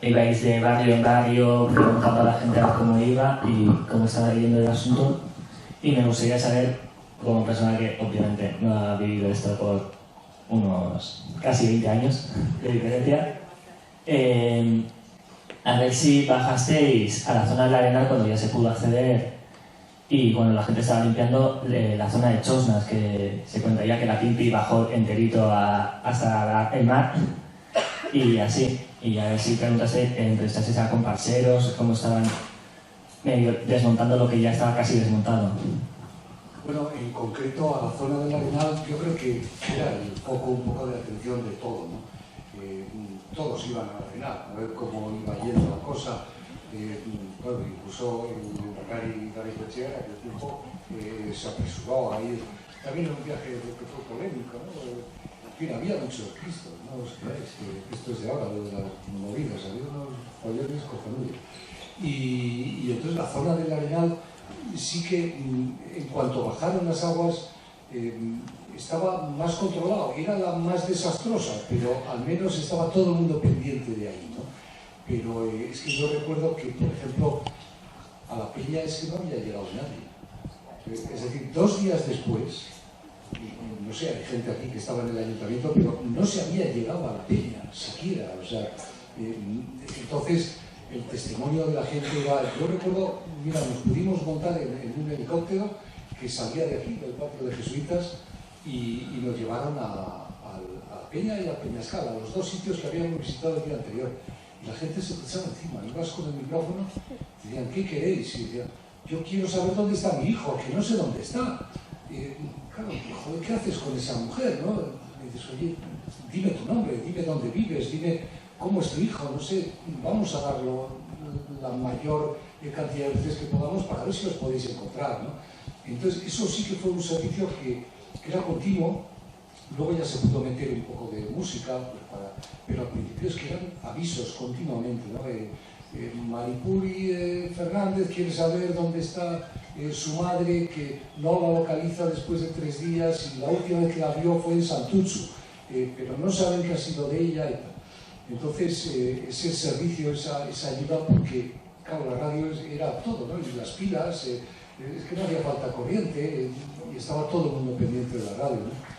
ibais de barrio en barrio preguntando a la gente a ver cómo iba y cómo estaba viviendo el asunto, y me gustaría saber, como persona que obviamente no ha vivido esto por unos casi 20 años de diferencia, a ver si bajasteis a la zona del Arenal cuando ya se pudo acceder y cuando la gente estaba limpiando la zona de Chosnas, que se cuenta ya que la Pimpi bajó enterito hasta el mar y así. Y a ver si entrevistasteis a comparseros, cómo estaban medio desmontando lo que ya estaba casi desmontado.
Bueno, en concreto a la zona del Arenal, yo creo que era un poco de atención de todo, ¿no? Todos iban al Arenal, a ver cómo iba yendo la cosa. Bueno, incluso el Gary Cochea en aquel tiempo se apresuró a ir. También en un viaje que fue polémico, ¿no? En fin, había muchos Cristos, no os creáis que esto es de ahora, lo de las movidas, había unos follones cojonudos. Y entonces la zona del Arenal sí que, en cuanto bajaron las aguas, estaba más controlado, era la más desastrosa, pero al menos estaba todo el mundo pendiente de ahí, ¿no? Pero es que yo recuerdo que, por ejemplo, a la Peña es que no había llegado nadie. Es decir, 2 días después, no sé, hay gente aquí que estaba en el ayuntamiento, pero no se había llegado a la Peña, siquiera, o sea, entonces el testimonio de la gente era, yo recuerdo, mira, nos pudimos montar en un helicóptero que salía de aquí, del patio de Jesuitas, y nos llevaron a a Peña y a Peñascal, a los dos sitios que habíamos visitado el día anterior. Y la gente se te echaba encima, ibas con el micrófono, decían, ¿qué queréis? Y decían, yo quiero saber dónde está mi hijo, que no sé dónde está. Y claro, joder, ¿qué haces con esa mujer? ¿No? Me dices, oye, dime tu nombre, dime dónde vives, dime cómo es tu hijo, no sé, vamos a darlo la mayor cantidad de veces que podamos para ver si los podéis encontrar, ¿no? Entonces, eso sí que fue un servicio que era continuo. Luego ya se pudo meter un poco de música, pero al principio es que eran avisos continuamente, ¿no? Maripuri Fernández quiere saber dónde está su madre, que no la localiza después de 3 días, y la última vez que la vio fue en Santuchu, pero no saben qué ha sido de ella y tal. Entonces, ese servicio, esa ayuda, porque, claro, la radio era todo, ¿no? Y las pilas, es que no había falta corriente, y estaba todo el mundo pendiente de la radio, ¿no?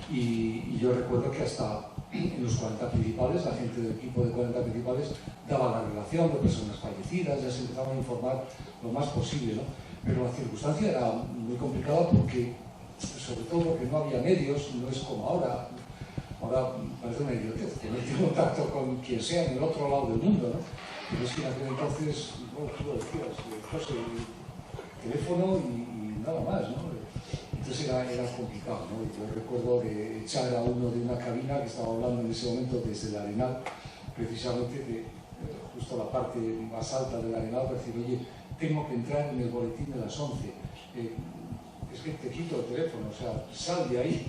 Y yo recuerdo que hasta en los 40 principales, la gente del equipo de 40 principales daba la relación de personas fallecidas, ya se empezaban a informar lo más posible, ¿no? Pero la circunstancia era muy complicada porque, sobre todo porque no había medios, no es como ahora. Ahora parece una idiotez, tener contacto con quien sea en el otro lado del mundo, ¿no? Pero es que en aquel entonces, bueno, tú lo decías, José, teléfono y nada más, ¿no? Entonces era complicado, ¿no? Yo recuerdo de echar a uno de una cabina que estaba hablando en ese momento desde el Arenal, precisamente de justo la parte más alta del Arenal, para decir, oye, tengo que entrar en el boletín de las 11. Es que te quito el teléfono, o sea, sal de ahí.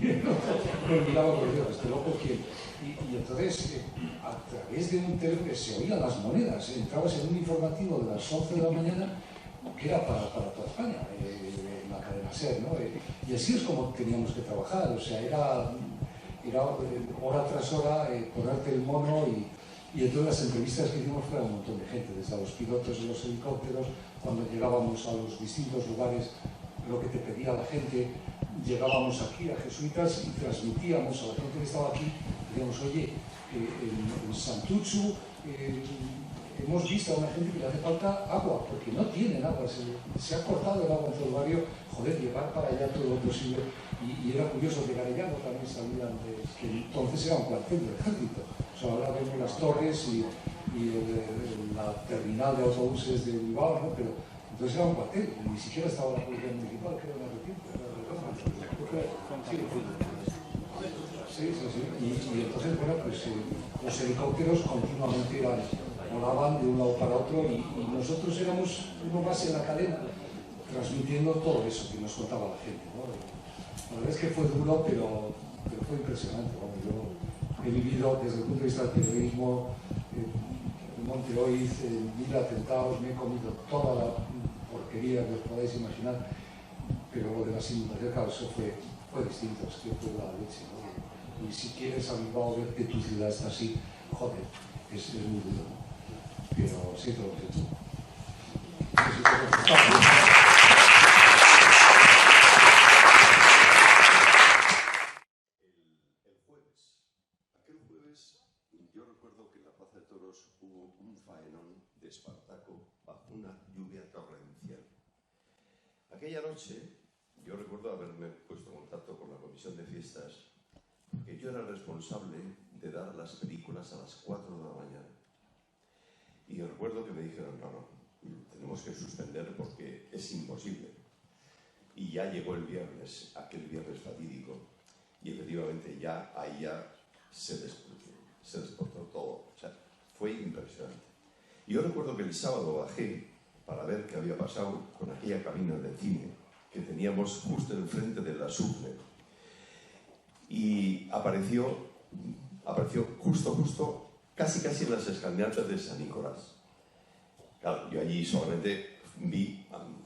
Me miraba por Dios, este loco quién. Y entonces, a través de un teléfono, se oían las monedas, entrabas en un informativo de las 11 de la mañana, que era para toda España, en la cadena SER, ¿no? Y así es como teníamos que trabajar, o sea, era hora tras hora ponerte el mono, y entonces las entrevistas que hicimos fueron un montón de gente, desde los pilotos de los helicópteros, cuando llegábamos a los distintos lugares, lo que te pedía la gente, llegábamos aquí a Jesuitas y transmitíamos a la gente que estaba aquí, decíamos, oye, en Santuchu hemos visto a una gente que le hace falta agua, porque no tienen agua, se ha cortado el agua en todo el barrio, joder, llevar para allá todo lo posible. Y era curioso que Garellano también salían que entonces era un cuartel del ejército. O sea, ahora vemos las torres y la terminal de autobuses de Bilbao, ¿no? Pero entonces era un cuartel, ni siquiera estaba la policía municipal, que era una reciente. Sí. Y entonces, bueno, pues los helicópteros continuamente volaban de un lado para otro, y nosotros éramos uno más en la cadena, transmitiendo todo eso que nos contaba la gente, ¿no? La verdad es que fue duro, pero fue impresionante, ¿no? Yo he vivido desde el punto de vista del periodismo en Monteoiz, 1000 atentados, me he comido toda la porquería que os podáis imaginar, pero lo de las inundaciones, claro, eso fue distinto, es que fue la leche, ¿no? Y si quieres a Bilbao ver que tu ciudad está así, joder, es muy duro, ¿no? Pero siento lo que tú.
Aquel jueves, yo recuerdo que en la Plaza de Toros hubo un faenón de Espartaco bajo una lluvia torrencial. Aquella noche, yo recuerdo haberme puesto en contacto con la comisión de fiestas, porque yo era responsable de dar las películas a las 4 de la mañana. Y recuerdo que me dijeron, no, tenemos que suspender porque es imposible. Y ya llegó el viernes, aquel viernes fatídico, y efectivamente ahí ya se desportó todo. O sea, fue impresionante. Y yo recuerdo que el sábado bajé para ver qué había pasado con aquella cabina de cine que teníamos justo enfrente de la SUBNE. Y apareció justo, casi en las escalinatas de San Nicolás. Claro, yo allí solamente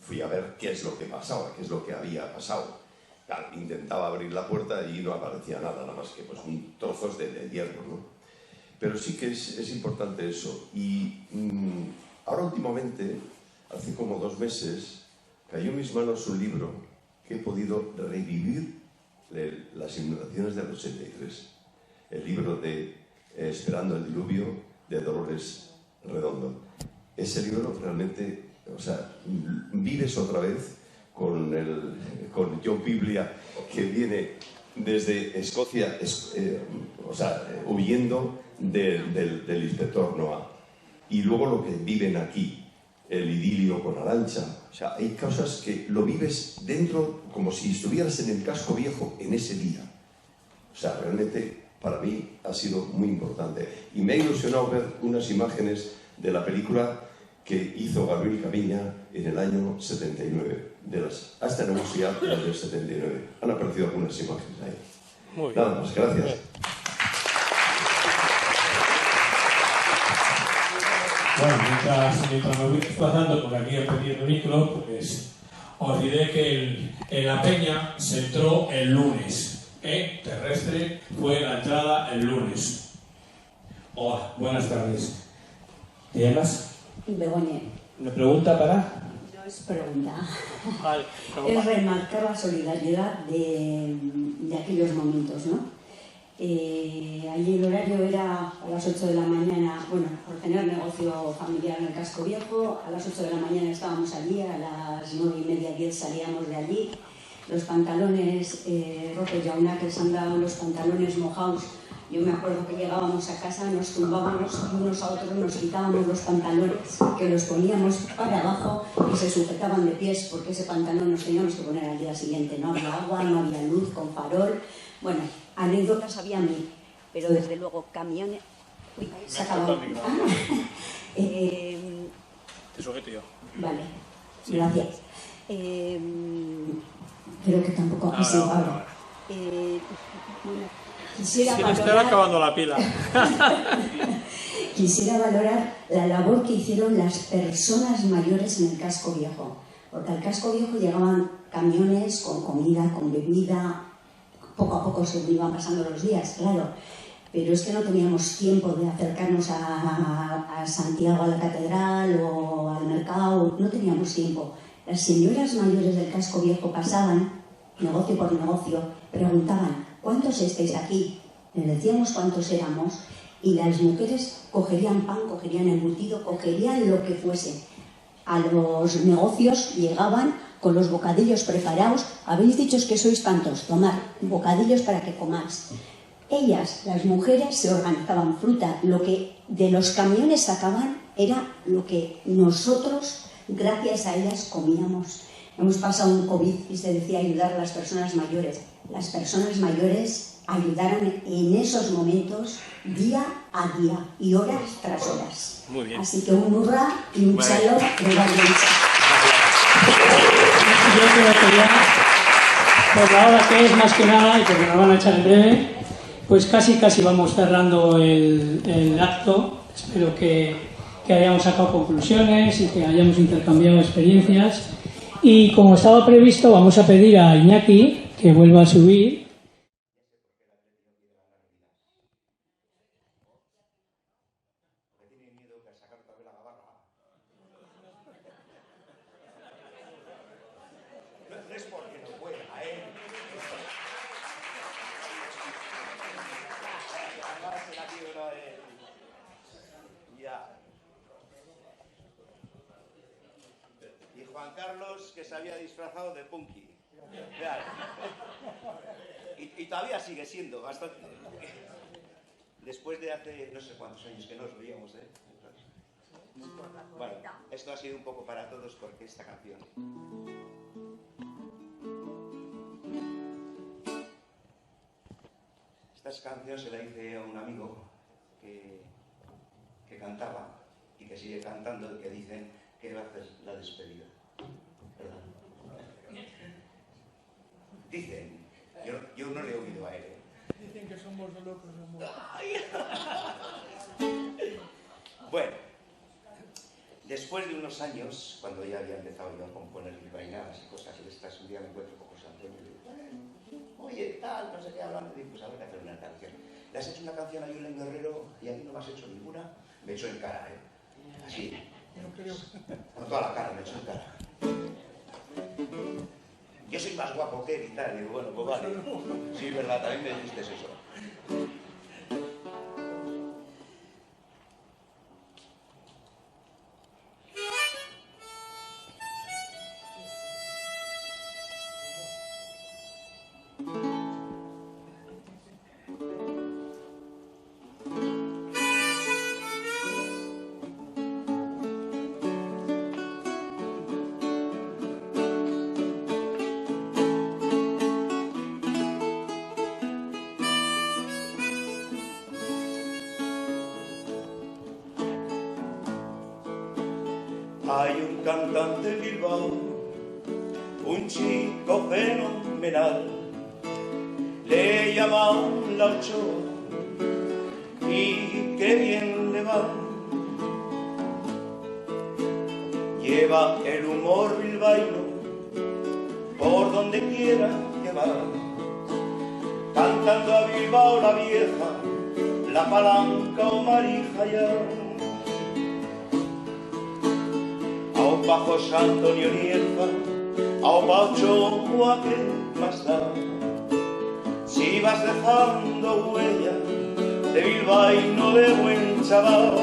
fui a ver qué es lo que pasaba, qué es lo que había pasado. Claro, intentaba abrir la puerta y no aparecía nada más que pues, trozos de hierro, ¿no? Pero sí que es importante eso. Y ahora últimamente, hace como 2 meses, cayó en mis manos un libro que he podido revivir las inundaciones del 83. El libro de Esperando el diluvio, de Dolores Redondo. Ese libro realmente, o sea, vives otra vez con John Biblia, que viene desde Escocia, huyendo del inspector Noah. Y luego lo que viven aquí, el idilio con Arantxa. O sea, hay cosas que lo vives dentro como si estuvieras en el casco viejo en ese día. O sea, realmente para mí ha sido muy importante. Y me ha ilusionado ver unas imágenes de la película que hizo Gabriel Camiña en el año 79, de las Hasta la Música del 79. Han aparecido algunas imágenes ahí.
Muy bien.
Nada más, gracias.
Bueno, mientras me voy desplazando por aquí al pequeño micro, pues os diré que en la peña se entró el lunes. Terrestre fue la entrada el lunes. Hola, buenas tardes. ¿Te llamas?
Begoña.
¿Me pregunta para?
No es pregunta.
Vale,
es remarcar la solidaridad de aquellos momentos, ¿no? Allí el horario era a las 8 de la mañana, bueno, por tener negocio familiar en el casco viejo, a las 8 de la mañana estábamos allí, a las 9:30, 10 salíamos de allí. Los pantalones rotos, ya una que se han dado los pantalones mojados. Yo me acuerdo que llegábamos a casa, nos tumbábamos unos a otros, nos quitábamos los pantalones, que los poníamos para abajo y se sujetaban de pies, porque ese pantalón nos teníamos que poner al día siguiente. No había agua, no había luz, con farol. Bueno, anécdotas había mil, pero desde luego camiones... Uy, se ha acabado.
Te sujeto yo.
Vale, gracias. Creo que tampoco ha sido ahora. Bueno, quisiera valorar...
estar acabando la pila.
Quisiera valorar la labor que hicieron las personas mayores en el casco viejo. Porque al casco viejo llegaban camiones con comida, con bebida. Poco a poco se iban pasando los días, claro. Pero es que no teníamos tiempo de acercarnos a Santiago, a la catedral o al mercado. No teníamos tiempo. Las señoras mayores del casco viejo pasaban, negocio por negocio, preguntaban: ¿cuántos estáis aquí? Les decíamos cuántos éramos y las mujeres cogerían pan, cogerían embutido, cogerían lo que fuese. A los negocios llegaban con los bocadillos preparados. Habéis dicho que sois tantos, tomad bocadillos para que comáis. Ellas, las mujeres, se organizaban fruta. Lo que de los camiones sacaban era lo que nosotros, gracias a ellas, comíamos. Hemos pasado un COVID y se decía ayudar a las personas mayores. Las personas mayores ayudaron en esos momentos día a día y horas tras horas.
Muy bien.
Así que un hurra y un chalo de Valencia.
Yo creo que ya, por la hora que es más que nada, y porque nos van a echar en breve, pues casi vamos cerrando el acto. Espero que hayamos sacado conclusiones y que hayamos intercambiado experiencias. Y como estaba previsto, vamos a pedir a Iñaki que vuelva a subir.
No es porque no pueda, Ya. Y Juan Carlos, que se había disfrazado de punky. Y todavía sigue siendo bastante. Después de hace no sé cuántos años que nos veíamos, Bueno, esto ha sido un poco para todos porque esta canción. Esta canción se la hice a un amigo que cantaba y que sigue cantando y que dicen que va a hacer la despedida. ¿Verdad? Dicen, yo no le he oído a él.
Dicen que somos locos,
Bueno, después de unos años, cuando ya había empezado yo a componer bilbainadas y cosas de estas, un día me encuentro con José Antonio y digo: oye, tal, no sé qué, hablando, y digo, pues habrá que hacer una canción. ¿Le has hecho una canción a Julen Guerrero y a mí no me has hecho ninguna? Me echó en cara, así. Con toda la cara, me echó en cara. Yo soy más guapo que él y tal. Digo, bueno, pues vale. Sí, verdad, también me dijiste eso.
Hay un cantante en Bilbao, un chico fenomenal, le llaman la Ochoa y qué bien le va. Lleva el humor bilbaíno por donde quiera que va, cantando a Bilbao la vieja, la Palanca o Marija ya. Aupa José Antonio Nierza, aupa Ochoa, ¿qué más da? Si vas dejando huella de bilbaíno de buen chaval.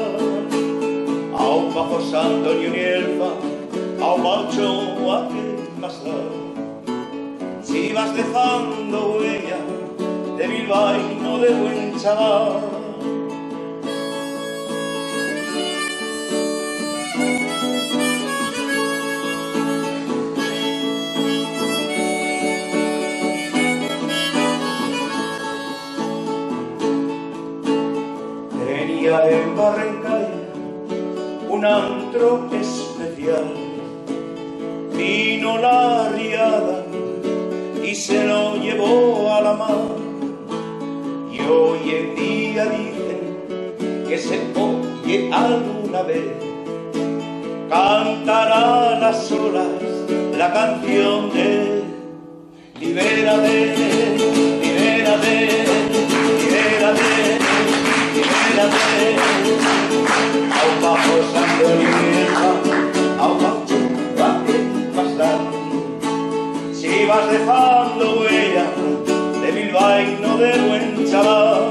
Aupa José Antonio Nierza, aupa Ochoa, ¿qué más da? Si vas dejando huella de bilbaíno de buen chaval. Tenía en Barrencaya un antro especial, vino la riada y se lo llevó a la mar. Y hoy en día dicen que se oye alguna vez cantar a las olas la canción de Libérate, libérate, libérate, libérate. Aupa José Antonio Nierza, aupa Ochoa, ¿qué más da? Si vas dejando huella de bilbaíno de buen chaval.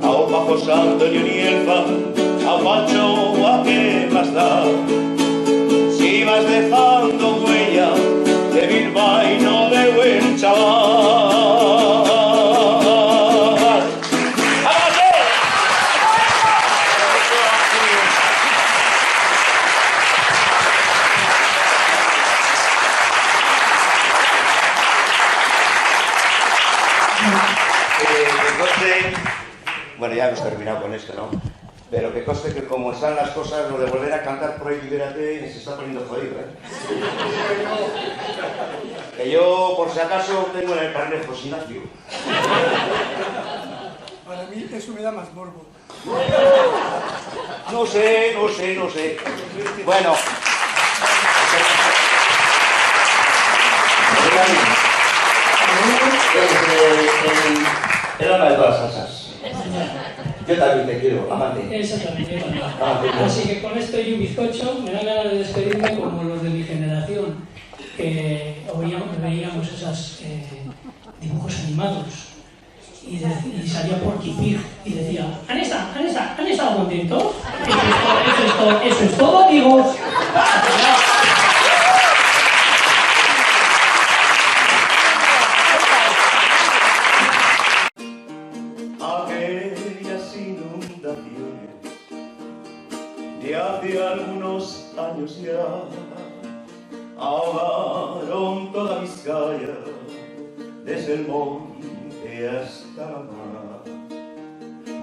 Aupa José Antonio Nierza, aupa Ochoa, ¿qué más da? Si vas dejando huella de bilbaíno de buen chaval.
Bueno, ya hemos terminado con esto, ¿no? Pero que conste que como están las cosas, lo de volver a cantar por ahí, libérate, se está poniendo jodido, ¿eh? Que yo, por si acaso, tengo en el carnet José Ignacio.
Para mí eso me da más morbo.
No sé, no sé, no sé. Bueno. El alma de todas las salsas. Yo también te quiero, amante.
Exactamente, yo también. Así que con esto y un bizcocho me da ganas de despedirme como los de mi generación, que veíamos esos dibujos animados y salía Porky Pig y decía: ¿Han estado contentos? Eso es todo, amigos.
De hace algunos años ya ahogaron toda Vizcaya, desde el monte hasta la mar.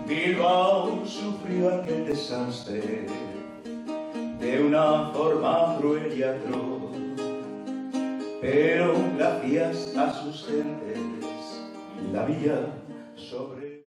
Bilbao sufrió aquel desastre de una forma cruel y atroz, pero gracias a sus gentes la villa sobre